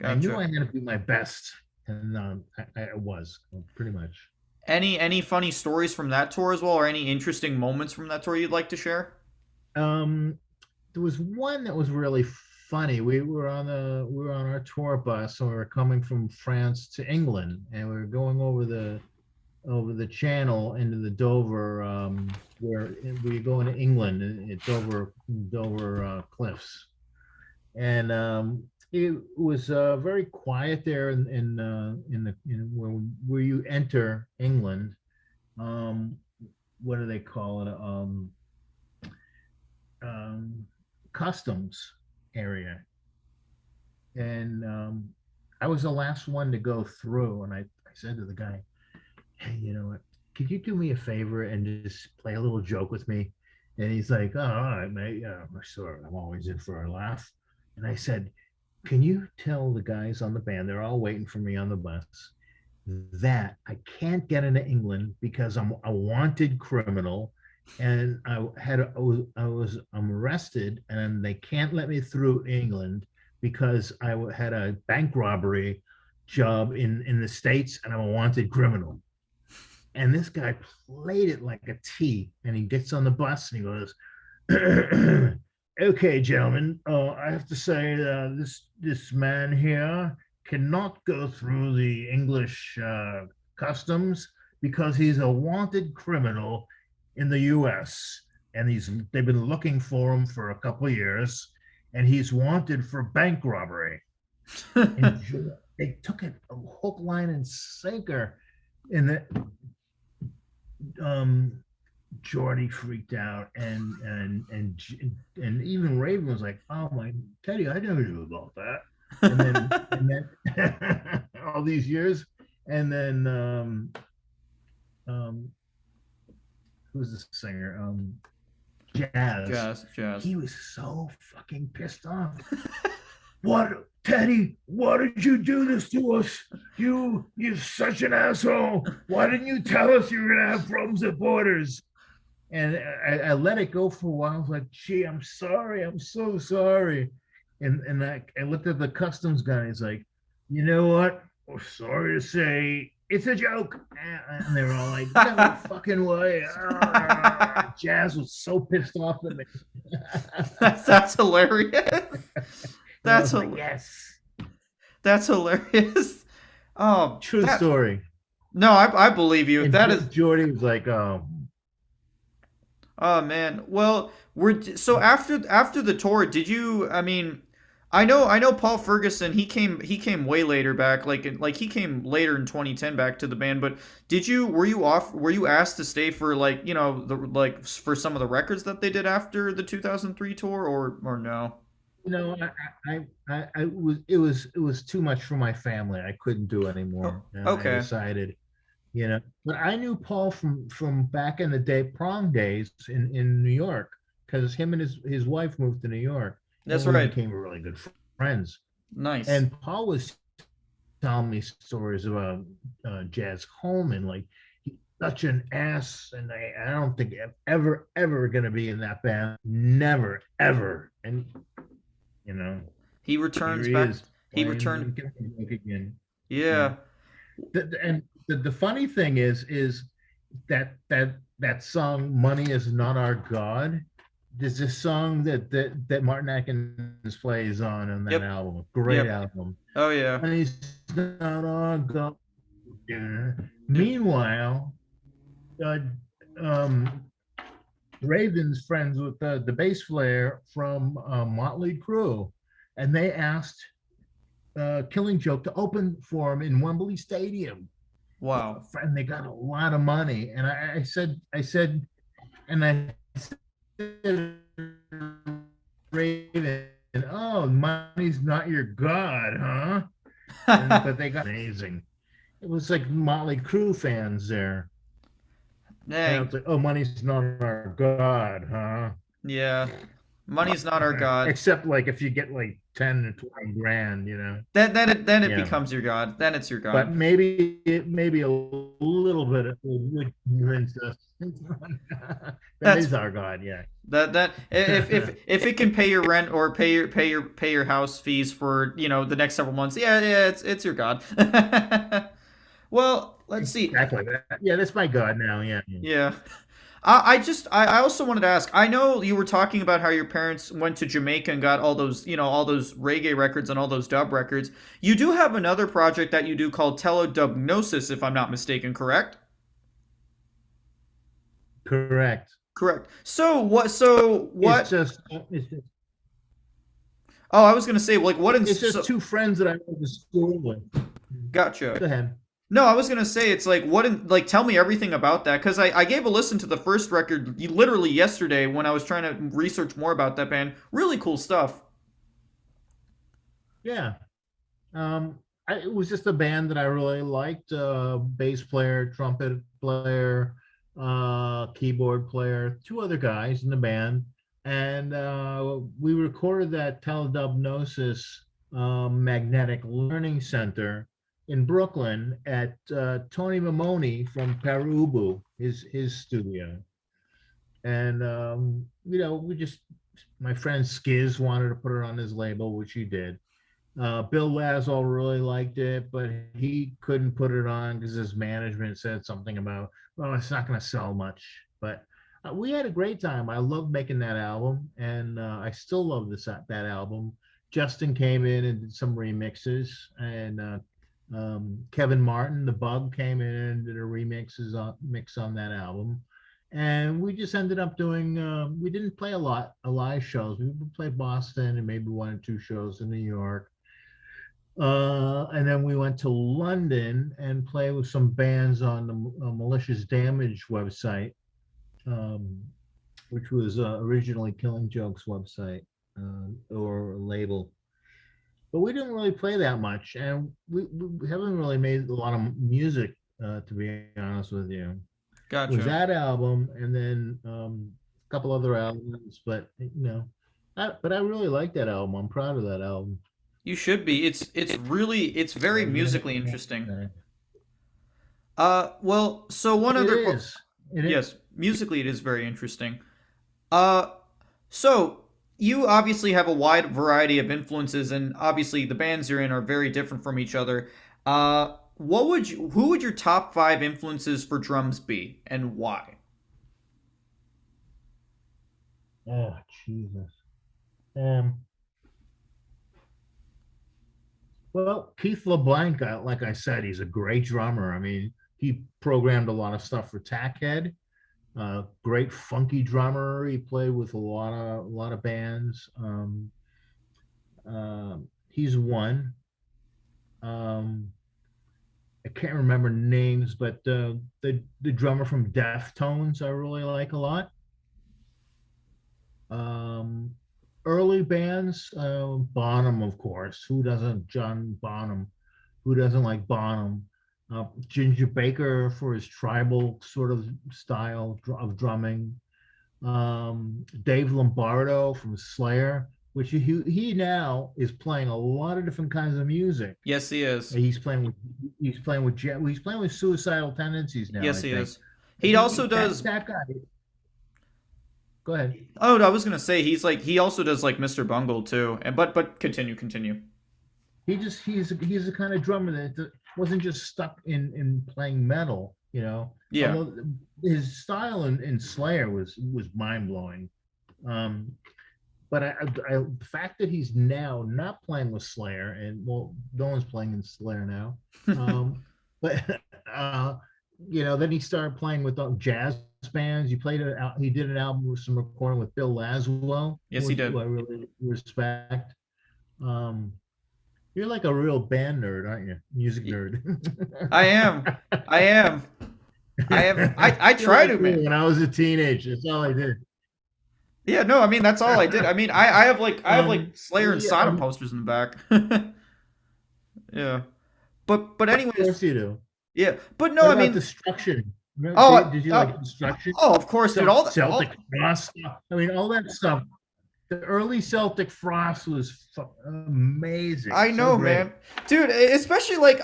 I knew gotcha. I had to be my best, and I was pretty much. Any funny stories from that tour as well, or any interesting moments from that tour you'd like to share? Um, there was one that was really funny. We were on our tour bus, and we were coming from France to England, and we were going over the channel into the Dover, where we go into England, Dover cliffs, and it was very quiet there where you enter England. Um, what do they call it? Um, Customs area, and I was the last one to go through, and I said to the guy, "Hey, you know what? Could you do me a favor and just play a little joke with me?" And he's like, "Oh, all right, mate. Yeah, sure. I'm always in for a laugh." And I said, "Can you tell the guys on the band, they're all waiting for me on the bus, that I can't get into England because I'm a wanted criminal, and I'm arrested, and they can't let me through England because I had a bank robbery job in the States, and I'm a wanted criminal." And this guy played it like a T. And he gets on the bus and he goes, "Okay, gentlemen, I have to say this man here cannot go through the English customs because he's a wanted criminal in the U.S. and they've been looking for him for a couple of years, and he's wanted for bank robbery." And they took it a hook, line, and sinker. And um, Jordy freaked out, and even Raven was like, "Oh my, Teddy, I never knew about that." And then all these years, and then um, who's the singer? Jazz. Jazz. He was so fucking pissed off. what, Teddy, why did you do this to us? You're such an asshole. Why didn't you tell us you were gonna have problems at borders? And I let it go for a while. I was like, gee, I'm sorry. I'm so sorry. And I looked at the customs guy. He's like, you know what? Oh, sorry to say, it's a joke. And they were all like, no fucking way. Jazz was so pissed off at me. That's hilarious. And I That's was like, hil- yes. that's hilarious. Oh, True that story. no, I believe you. And That is. Jordy was like, oh, Oh man. Well, so after the tour, did you? I mean, I know Paul Ferguson. He came way later back. Like he came later in 2010 back to the band. But did you? Were you asked to stay for like for some of the records that they did after the 2003 tour or no? you know, I was it was too much for my family. I couldn't do Oh, anymore. And I okay. decided, but I knew Paul from back in the day, Prong days in New York, because him and his wife moved to New York, That's and we right. became really good friends. Nice. And Paul was telling me stories about Jazz Coleman, like he's such an ass, and I don't think I'm ever gonna be in that band, never ever. And you know, He here returns he back. is He playing returned. again. Yeah. Yeah. And the funny thing is that song "Money Is Not Our God." There's this song that Martin Atkins plays on that Yep. album. Great Yep. album. Oh yeah. Money's not our God. Yeah. Yep. Meanwhile, uh, um, Raven's friends with the bass player from Motley Crue, and they asked Killing Joke to open for him in Wembley Stadium, Wow. and they got a lot of money. And and I said, Raven, oh, money's not your god, huh? But they got amazing. It was like Motley Crue fans there, and I Dang. was like, oh, money's not our god, huh? Yeah. Money's not our god. Except like if you get like 10 or 20 grand, Then it yeah. becomes your god. Then it's your But god. maybe a little bit would convince us. That That's is our God, yeah. that if it can pay your rent or pay your house fees for the next several months, yeah, it's your god. Well, let's see. Exactly. Yeah, that's my God now. Yeah. Yeah. I also wanted to ask. I know you were talking about how your parents went to Jamaica and got all those reggae records and all those dub records. You do have another project that you do called Telodubgnosis, if I'm not mistaken, correct? Correct. Correct. So what? So It's what? just it's just Oh, I was gonna say like what? it's just two friends that I went to school with. Gotcha. Go ahead. No, I was gonna say it's like what? Tell me everything about that because I gave a listen to the first record literally yesterday when I was trying to research more about that band. Really cool stuff. Yeah. It was just a band that I really liked. Bass player, trumpet player, keyboard player, two other guys in the band, and we recorded that Teledubnosis Magnetic Learning Center in Brooklyn at Tony Mamoni from Perubu, his studio, and we just my friend Skiz wanted to put it on his label, which he did. Bill Laswell really liked it, but he couldn't put it on because his management said something about, well, it's not going to sell much. But we had a great time. I loved making that album, and I still love that album. Justin came in and did some remixes, and Kevin Martin, the Bug, came in and did a mix on that album. And we just ended up doing. We didn't play a live shows. We would play Boston and maybe one or two shows in New York, and then we went to London and played with some bands on the Malicious Damage website, um, which was originally Killing Joke's website or label. But we didn't really play that much, and we haven't really made a lot of music, to be honest with you. It was Gotcha. that album, and then a couple other albums, but but I really like that album. I'm proud of that album. You should be. It's very I'm gonna, musically interesting. uh, Well, so one it other is. It is. yes, musically it is very interesting. Uh, so you obviously have a wide variety of influences, and obviously the bands you're in are very different from each other. Who would your top five influences for drums be, and why? Oh, Jesus. Um, well, Keith LeBlanc, like I said, he's a great drummer. I mean, he programmed a lot of stuff for Tackhead. Great funky drummer. He played with a lot of bands. He's one. Um, I can't remember names, but the drummer from Deftones I really like a lot. Um, Early bands, Bonham, of course. Who doesn't? John Bonham. Who doesn't like Bonham? Ginger Baker for his tribal sort of style of drumming. Dave Lombardo from Slayer, which he now is playing a lot of different kinds of music. Yes, he is. He's playing with Suicidal Tendencies now, Yes, I he think. is. He also That does. that guy. Go ahead. Oh, I was gonna say he also does like Mr. Bungle too. And but continue. He's the kind of drummer that wasn't just stuck in playing metal, you know. Yeah. Although his style in Slayer was mind blowing. Um, but the fact that he's now not playing with Slayer, and well, no one's playing in Slayer now. Um, but uh, then he started playing with jazz bands. He did an album with some recording with Bill Laswell, Yes, he who did. I really respect. Um, you're like a real band nerd, aren't you? Music nerd. I am. I am. I am. I You're try like to, me man. when I was a teenager. That's all I did. Yeah, no, I mean that's all I did. I mean, I have like Slayer and Yeah, Sodom posters in the back. Yeah. But of anyways, course you do. yeah. But no, What I about mean, Destruction? oh, Did you like Destruction? of course, dude. Celtic Frost. I mean, all that stuff. The early Celtic Frost was amazing. I So know, great. man, dude. Especially like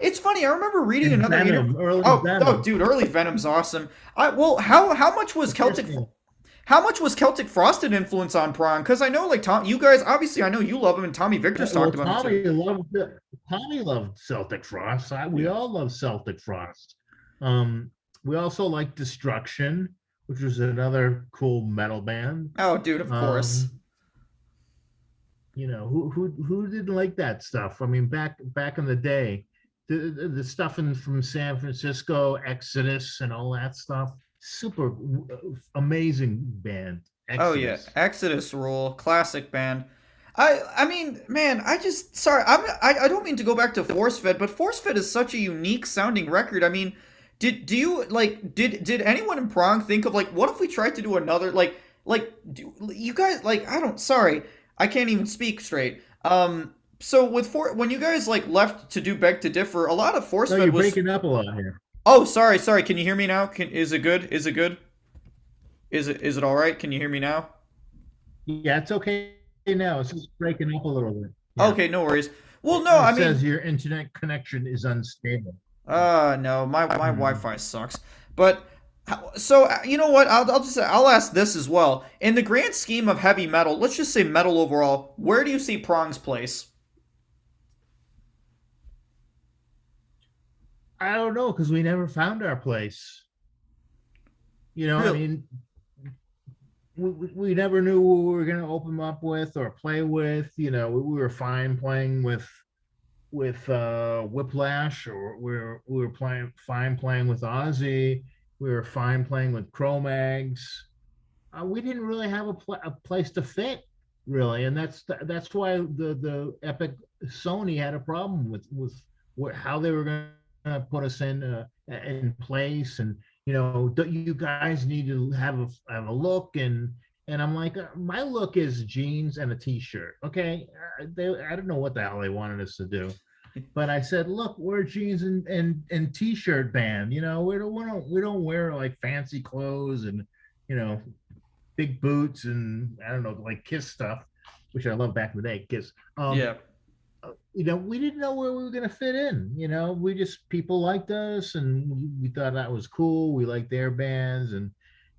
it's funny. I remember reading And another interview. Venom, early Oh, Venom. dude, early Venom's awesome. How much was The first Celtic? one. How much was Celtic Frost an influence on Prong? Because I know, like Tom, you guys obviously I know you love him, and Tommy Victor's Well, talked about him too. Tommy loved Celtic Frost. We Yeah. all love Celtic Frost. Um, we also like Destruction, which was another cool metal band. Oh, dude, of course. Um, who didn't like that stuff? I mean, back in the day, the stuff from San Francisco, Exodus, and all that stuff. Super amazing band, Oh yeah, Exodus. Exodus rule, classic band. I mean, man, I just sorry, I don't mean to go back to Force Fed, but Force Fed is such a unique sounding record. I mean, did anyone in Prong think of like what if we tried to do another you guys like I don't sorry, I can't even speak straight. So when you guys like left to do Beg to Differ, a lot of Force No, Fed you're was breaking up a lot here. oh sorry, can you hear me now? Is it good? Is it good? Is it all right? Can you hear me now? Yeah, it's okay now. It's just breaking up a little bit. Yeah. Okay, no worries. Well, no, It I says mean, your internet connection is unstable. no, my Hmm. Wi-Fi sucks. But so you know what? I'll ask this as well. In the grand scheme of heavy metal, let's just say metal overall, where do you see Prong's place? I don't know because we never found our place. I Real? mean, we never knew who we were going to open up with or play with. We were fine playing with Whiplash, or we were playing fine playing with Ozzy. We were fine playing with Cro-Mags. We didn't really have a place to fit, really, and that's why the Epic Sony had a problem with how they were going to put us in place, and you guys need to have a look, and I'm like, my look is jeans and a t-shirt. Okay, I don't know what the hell they wanted us to do. But I said, look, we're a jeans and t-shirt band. We don't wear like fancy clothes and you know big boots and I don't know like Kiss stuff, which I love back in the day. Kiss. Yeah. we didn't know where we were going to fit in. We just, people liked us, and we thought that was cool. We liked their bands, and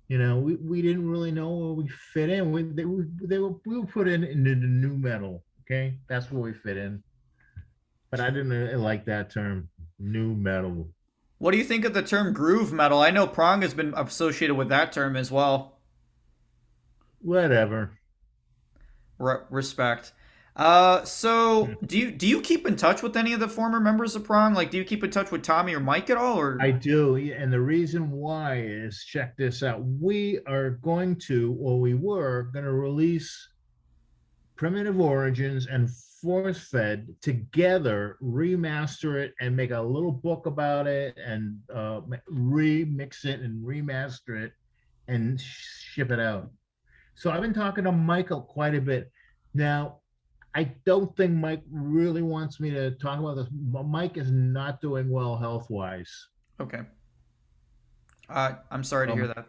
we didn't really know where we fit in. We were put in into the new metal. Okay, that's where we fit in. But I didn't like that term, new metal. What do you think of the term groove metal? I know Prong has been associated with that term as well. Whatever. Respect. So do you keep in touch with any of the former members of Prong? Like, do you keep in touch with Tommy or Mike at all? Or I do. Yeah, and the reason why is, check this out. We are going to, or we were going to release Primitive Origins and Force Fed together, remaster it, and make a little book about it, and remix it and remaster it and ship it out. So I've been talking to Michael quite a bit. Now, I don't think Mike really wants me to talk about this. Mike is not doing well health wise. okay. I'm sorry to hear Um, that.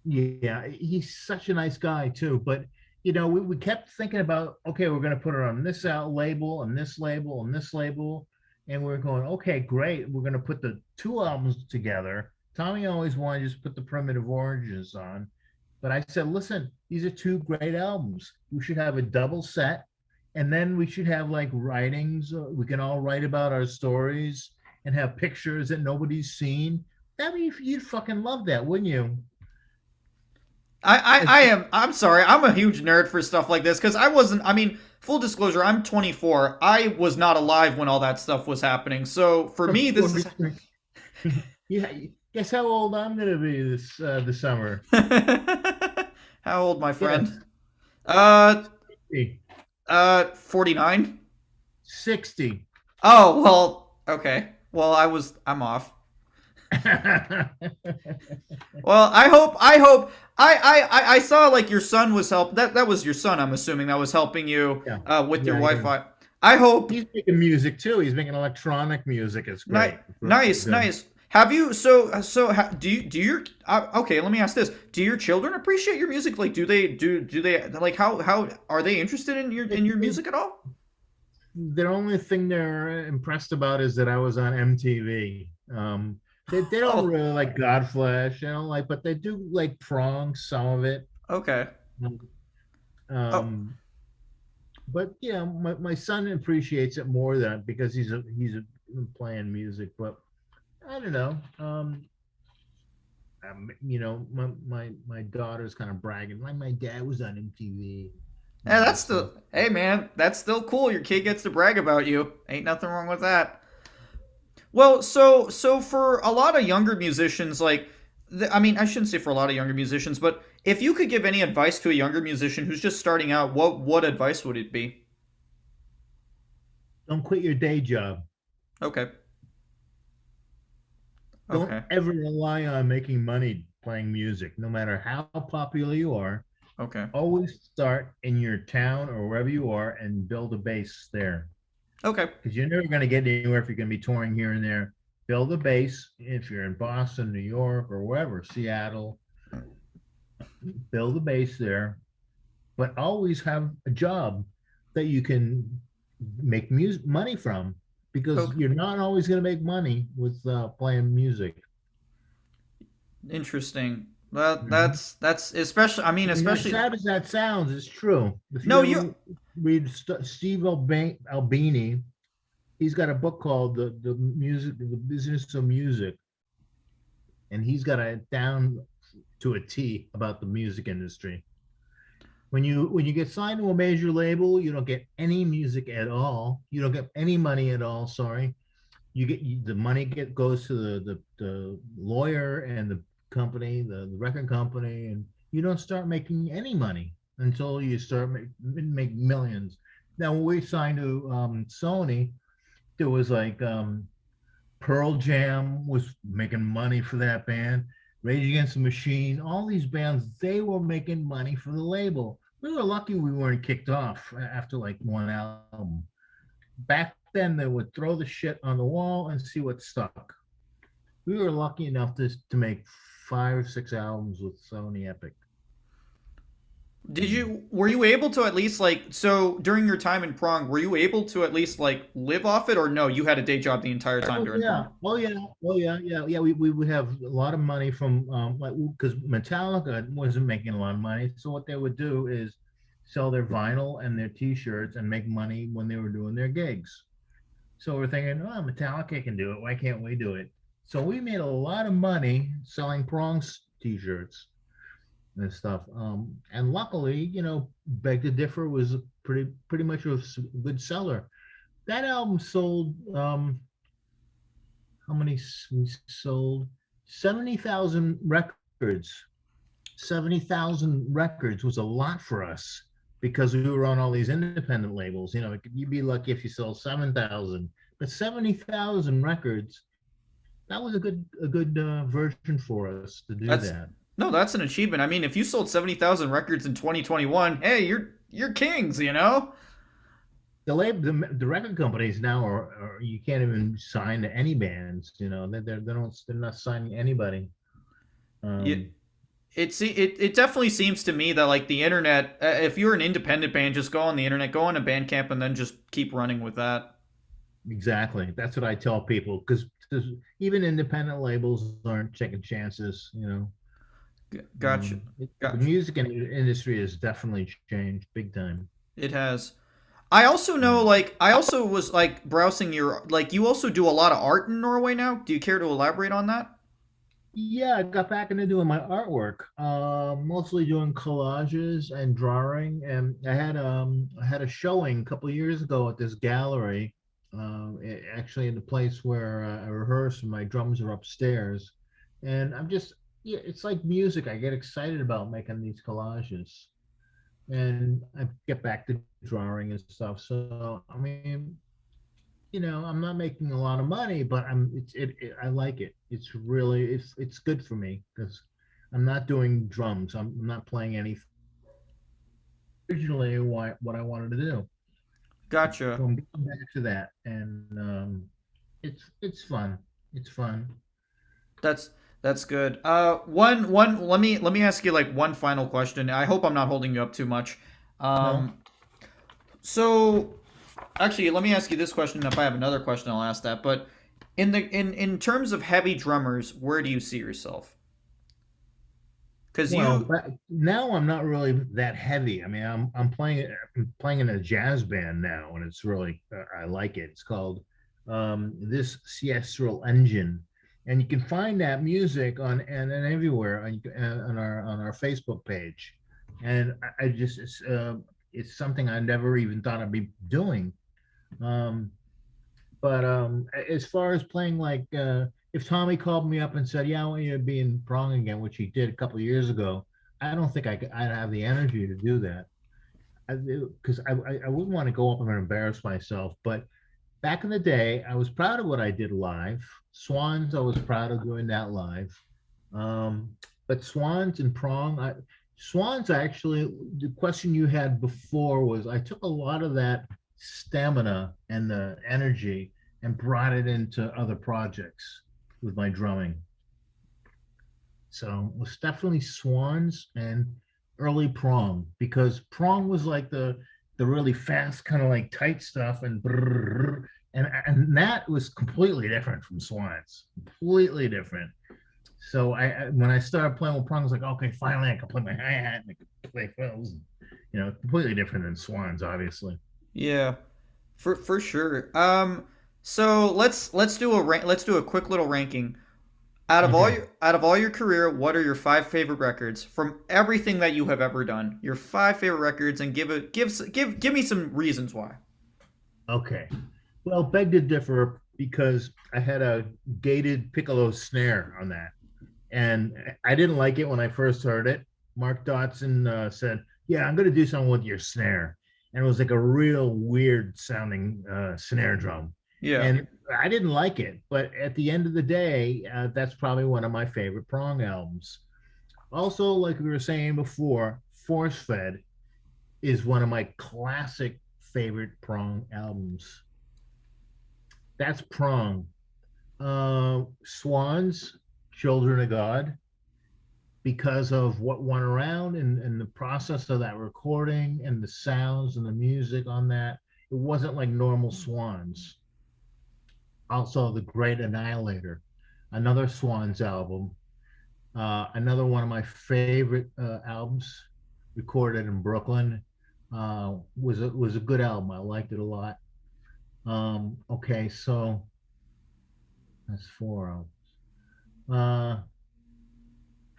yeah, he's such a nice guy too. But we kept thinking about, okay, we're going to put it on this out label and this label and this label, and we're going, okay, great. We're going to put the two albums together. Tommy always wanted to just put the Primitive Origins on, but I said, listen, these are two great albums. We should have a double set, and then we should have like writings. We can all write about our stories and have pictures that nobody's seen. That mean, you'd fucking love that, wouldn't you? I'm sorry. I'm a huge nerd for stuff like this because I wasn't. I mean, full disclosure, I'm 24. I was not alive when all that stuff was happening. So for me, this is. Yeah, guess how old I'm gonna be this summer? How old, my Yes, friend? Uh, 49. 60. Oh well, okay. Well, I'm off. Well, I saw like your son was help. That was your son. I'm assuming that was helping you Yeah, with your yeah, yeah. Wi-Fi. I hope. He's making music too. He's making electronic music. It's Ni- great. It's really nice, good. nice. Have you do your okay? Let me ask this: do your children appreciate your music? Like, do they like how are they interested in your music at all? The only thing they're impressed about is that I was on MTV. They don't Oh, really like Godflesh. They don't like, but they do like Prong, some of it. okay. Oh, Um, but yeah, my son appreciates it more than, because he's playing music. But I don't know. My daughter's kind of bragging, like, my dad was on MTV. that's So still hey man, that's still cool. Your kid gets to brag about you. Ain't nothing wrong with that. Well, so for a lot of younger musicians, like, I mean, I shouldn't say for a lot of younger musicians, but if you could give any advice to a younger musician who's just starting out, what advice would it be? don't quit your day job. Okay, Don't okay, ever rely on making money playing music, no matter how popular you are. okay, Always start in your town or wherever you are and build a base there, okay. because you're never going to get anywhere if you're going to be touring here and there. Build a base if you're in Boston, New York, or wherever, Seattle. Build a base there, but always have a job that you can make music money from, because Okay. you're not always going to make money with playing music. Interesting. Well, Mhm. that's especially. I mean, I mean, as especially. sad as that sounds, it's true. If you No, you. ever read Steve Albini, he's got a book called the Business of Music, and he's got it down to a T about the music industry. When you get signed to a major label, you don't get any music at all. You don't get any money at all. Sorry, the money goes to the lawyer and the company, the record company, and you don't start making any money until you start make millions. Now, when we signed to Sony, there was like Pearl Jam was making money for that band. Rage Against the Machine, all these bands, they were making money for the label. We were lucky we weren't kicked off after like one album. Back then, they would throw the shit on the wall and see what stuck. We were lucky enough to make 5 or 6 albums with Sony Epic. Were you able to at least like, so during your time in Prong, were you able to at least like live off it, or no, you had a day job the entire time Oh during yeah, Prong? oh yeah, oh yeah, yeah, yeah. We would have a lot of money from like because Metallica wasn't making a lot of money. So what they would do is sell their vinyl and their T-shirts and make money when they were doing their gigs. So we're thinking, oh, Metallica can do it. Why can't we do it? So we made a lot of money selling Prongs T-shirts and stuff. And luckily, Beg to Differ was pretty much a good seller. That album sold how many we sold? 70,000 records. 70,000 records was a lot for us because we were on all these independent labels. You'd be lucky if you sold 7,000, but 70,000 records, that was a good version for us to do That's that. no, that's an achievement. I mean, if you sold 70,000 records in 2021, hey, you're kings, you know? The record companies now are you can't even sign to any bands. They're not signing anybody. You, Um, it definitely seems to me that like the internet, if you're an independent band, just go on the internet, go on a Bandcamp, and then just keep running with that. Exactly. That's what I tell people because even independent labels aren't taking chances. Gotcha, The gotcha. music industry has definitely changed big time. It has. I also know, Mm. like, I also was like browsing your, like, you also do a lot of art in Norway now. Do you care to elaborate on that? Yeah, I got back into doing my artwork, mostly doing collages and drawing. And I had a showing a couple of years ago at this gallery, actually in the place where I rehearse. And my drums are upstairs, and yeah, it's like music. I get excited about making these collages, and I get back to drawing and stuff. So I mean, I'm not making a lot of money, but I like it. It's good for me because I'm not doing drums. I'm not playing any originally what I wanted to do. Gotcha. So I'm getting back to that, and it's fun. It's fun. That's that's good. One. Let me ask you like one final question. I hope I'm not holding you up too much. No, Um, so actually, let me ask you this question. If I have another question, I'll ask that. But in terms of heavy drummers, where do you see yourself? Because well, you, but now I'm not really that heavy. I mean, I'm playing in a jazz band now, and it's really I like it. It's called This Siestral Engine, and you can find that music and everywhere on our Facebook page. And I just it's something I never even thought I'd be doing. Um, but as far as playing, like, if Tommy called me up and said, "Yeah, I want you to be in Prong again," which he did a couple of years ago, I don't think I'd have the energy to do that. Because I wouldn't want to go up and embarrass myself. But back in the day, I was proud of what I did live. Swans, I was proud of doing that live. Um, but Swans and Prong, Swans actually, the question you had before was I took a lot of that stamina and the energy and brought it into other projects with my drumming. So it was definitely Swans and early Prong because Prong was like the really fast kind of like tight stuff and that was completely different from Swans, completely different. So when I started playing with Prong, I was like, okay, finally I can play my hi hat and I can play fills. Completely different than Swans, obviously. yeah, for sure. So let's do a quick little ranking. Okay. Out of all your career, what are your five favorite records from everything that you have ever done? Your five favorite records, and give me some reasons why. Okay. Well, beg to differ because I had a gated piccolo snare on that. And I didn't like it when I first heard it. Mark Dotson said, "Yeah, I'm going to do something with your snare," and it was like a real weird sounding snare drum, Yeah, and I didn't like it. But at the end of the day, that's probably one of my favorite Prong albums. Also, like we were saying before, Force Fed is one of my classic favorite Prong albums. That's Prong. Swans, Children of God, because of what went around and the process of that recording and the sounds and the music on that. It wasn't like normal Swans. Also, The Great Annihilator, another Swans album, another one of my favorite albums, recorded in Brooklyn. Was a good album. I liked it a lot. Okay, so that's four albums. Uh,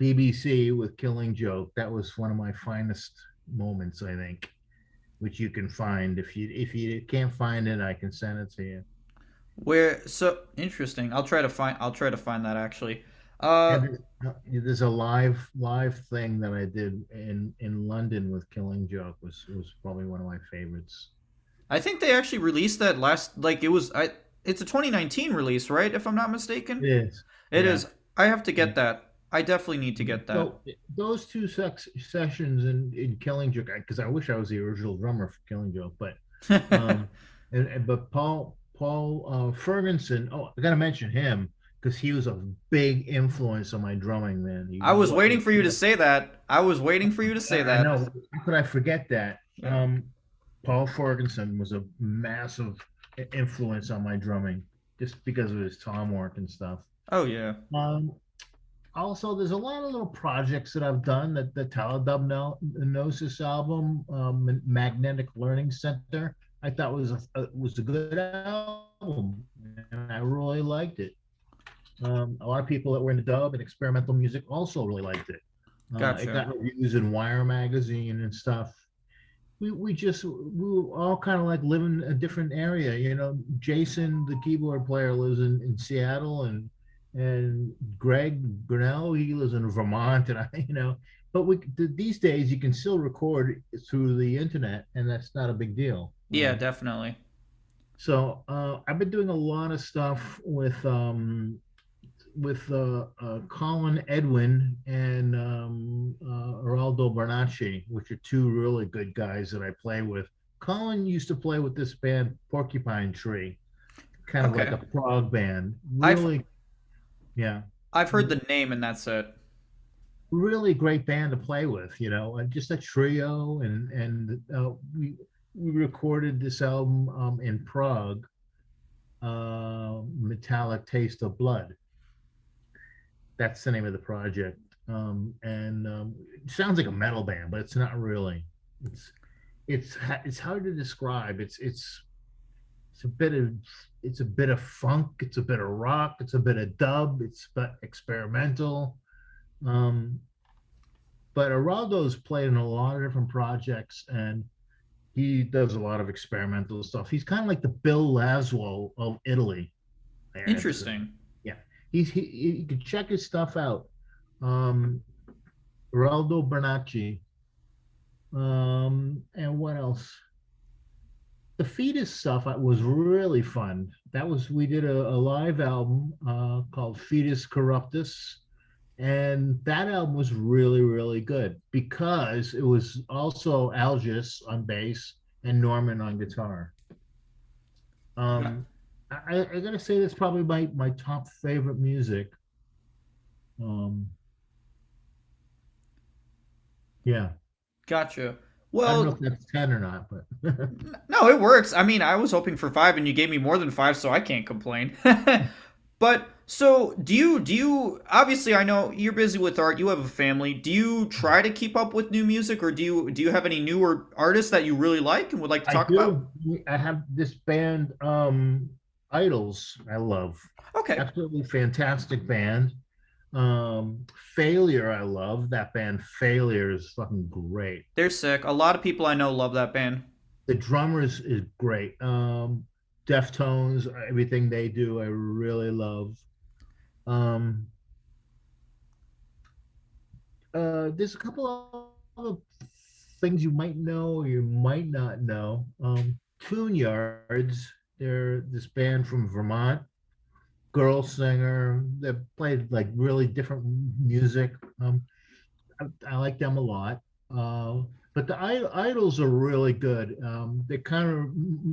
BBC with Killing Joke. That was one of my finest moments, I think, which you can find. If you can't find it, I can send it to you. Where so interesting. I'll try to find that actually. Uh And there's a live thing that I did in London with Killing Joke. Was probably one of my favorites. I think they actually released that last like it was I it's a 2019 release, right? If I'm not It mistaken. is, It yeah. is. I have to get that. I definitely need to get that. So those two sessions in Killing Joke, because I wish I was the original drummer for Killing Joke, but um, but Paul Ferguson. Oh, I gotta mention him because he was a big influence on my drumming. Man, he I was what waiting for you to say that. I was waiting for you to say I that. know. How could I forget that? Yeah. Paul Ferguson was a massive influence on my drumming just because of his tom work and stuff. Oh yeah. Um, Also, there's a lot of little projects that I've done. That the Gnosis album, Magnetic Learning Center, I thought was a good album, and I really liked it. A lot of people that were into dub and experimental music also really liked it. It Gotcha. got reviews in Wire magazine and stuff. We were all kind of like living a different area. Jason, the keyboard player, lives in Seattle, and Greg Grinnell, he lives in Vermont, and but these days you can still record through the internet, and that's not a big deal. Yeah, definitely. So I've been doing a lot of stuff with Colin Edwin and Geraldo Bernacci, which are two really good guys that I play with. Colin used to play with this band Porcupine Tree, kind of like Okay. a prog band. I've Really, yeah, I've heard the name and that's it. really great band to play with. And just a trio. And we recorded this album in Prague, Metallic Taste of Blood. That's the name of the project. And It sounds like a metal band, but it's not really. It's it's hard to describe. It's a bit of it's a bit of funk. It's a bit of rock. It's a bit of dub. It's but experimental. Um, but Araldo's played in a lot of different projects, and he does a lot of experimental stuff. He's kind of like the Bill Laswell of Italy, I have to say. Interesting. Yeah, you can check his stuff out. Um, Geraldo Bernacci. And what else? The Fetus stuff was really fun. We did a live album called Fetus Corruptus, and that album was really really good because it was also Algis on bass and Norman on guitar. Um, I gotta say that's probably my top favorite music. Um, yeah, Gotcha. I don't know Well, if that's 10 or not, but no, it works. I mean, I was hoping for five, and you gave me more than five, so I can't complain. But so, do you? Obviously, I know you're busy with art. You have a family. Do you try to keep up with new music, or do you have any newer artists that you really like and would like to I talk about? do. I have this band, Idols, I love. Okay, Absolutely fantastic band. Failure, I love. That band Failure is fucking great. they're sick. A lot of people I know love that band. The drummer is great. Deftones, everything they do, I really love. Um, there's a couple of other things you might know or you might not know. Tune Yards, they're this band from Vermont, girl singer. They played like really different music. I like them a lot. But the Idols are really good. They kind of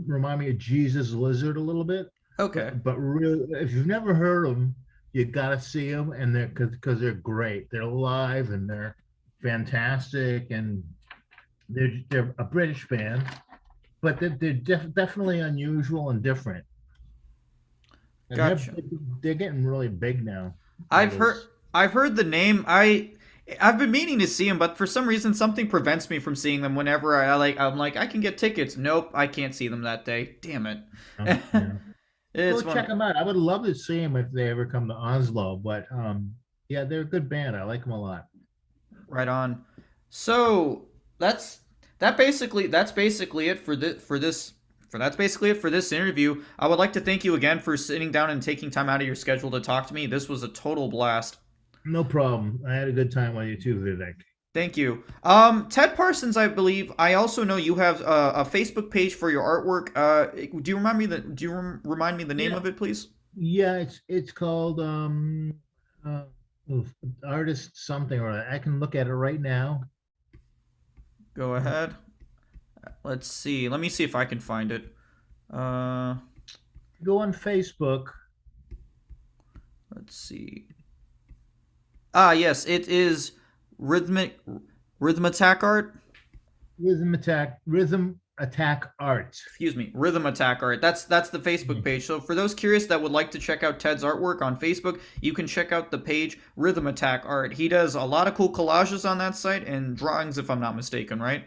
remind me of Jesus Lizard a little bit, Okay. but really, if you've never heard them, you gotta see them, and they're because they're great. They're live and they're fantastic, and they're a British band, but definitely unusual and different. And Gotcha. they're getting really big now. All I've heard those. I've heard the name. I've been meaning to see them, but for some reason something prevents me from seeing them whenever I'm like I can get tickets. Nope, I can't see them that day. Damn it. Yeah. Go It's check one them out. I would love to see them if they ever come to Oslo. But yeah, they're a good band. I like them a lot. right on. So that's that's basically it for that's basically it for this interview. I would like to thank you again for sitting down and taking time out of your schedule to talk to me. This was a total blast. No problem. I had a good time with you too, Vivek. Thank you. Ted Parsons, I believe. I also know you have a Facebook page for your artwork. Do you remind me the name Yeah, of it, please? yeah. It's called uh, oof, artist something or other. I can look at it right now. Go ahead. Let's see. Let me see if I can find it. Uh, Go on Facebook. let's see. Ah, yes, it is rhythm attack art. Rhythm Attack Art. Excuse me, Rhythm Attack Art. That's the Facebook page. So for those curious that would like to check out Ted's artwork on Facebook, you can check out the page Rhythm Attack Art. He does a lot of cool collages on that site and drawings, if I'm not mistaken, right?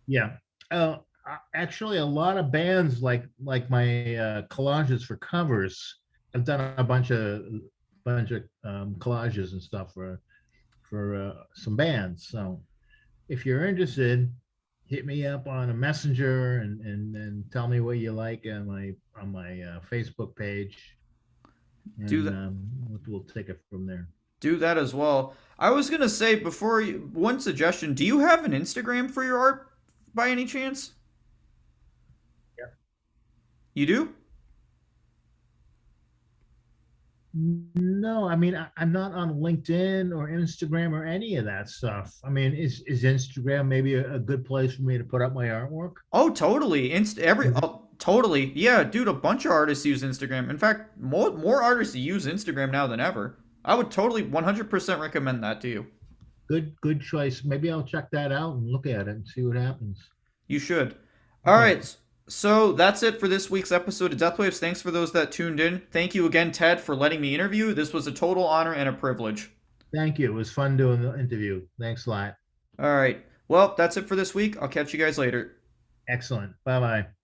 Yeah. Actually, a lot of bands like my collages for covers. I've done a bunch of collages and stuff for some bands. So if you're interested, hit me up on a messenger and tell me what you like on my Facebook page, Do and that. we'll take it from there. Do that as well. I was gonna say one suggestion. Do you have an Instagram for your art by any chance? You do? No, I mean I'm not on LinkedIn or Instagram or any of that stuff. I mean, is Instagram maybe a good place for me to put up my artwork? Oh, totally. Is it? Totally. Yeah, dude. A bunch of artists use Instagram. In fact, more artists use Instagram now than ever. I would totally 100% recommend that to you. Good choice. Maybe I'll check that out and look at it and see what happens. You should. All Okay. right. So that's it for this week's episode of Deathwaves. Thanks for those that tuned in. Thank you again, Ted, for letting me interview. This was a total honor and a privilege. Thank you. It was fun doing the interview. Thanks a lot. All right. Well, that's it for this week. I'll catch you guys later. Excellent. Bye bye.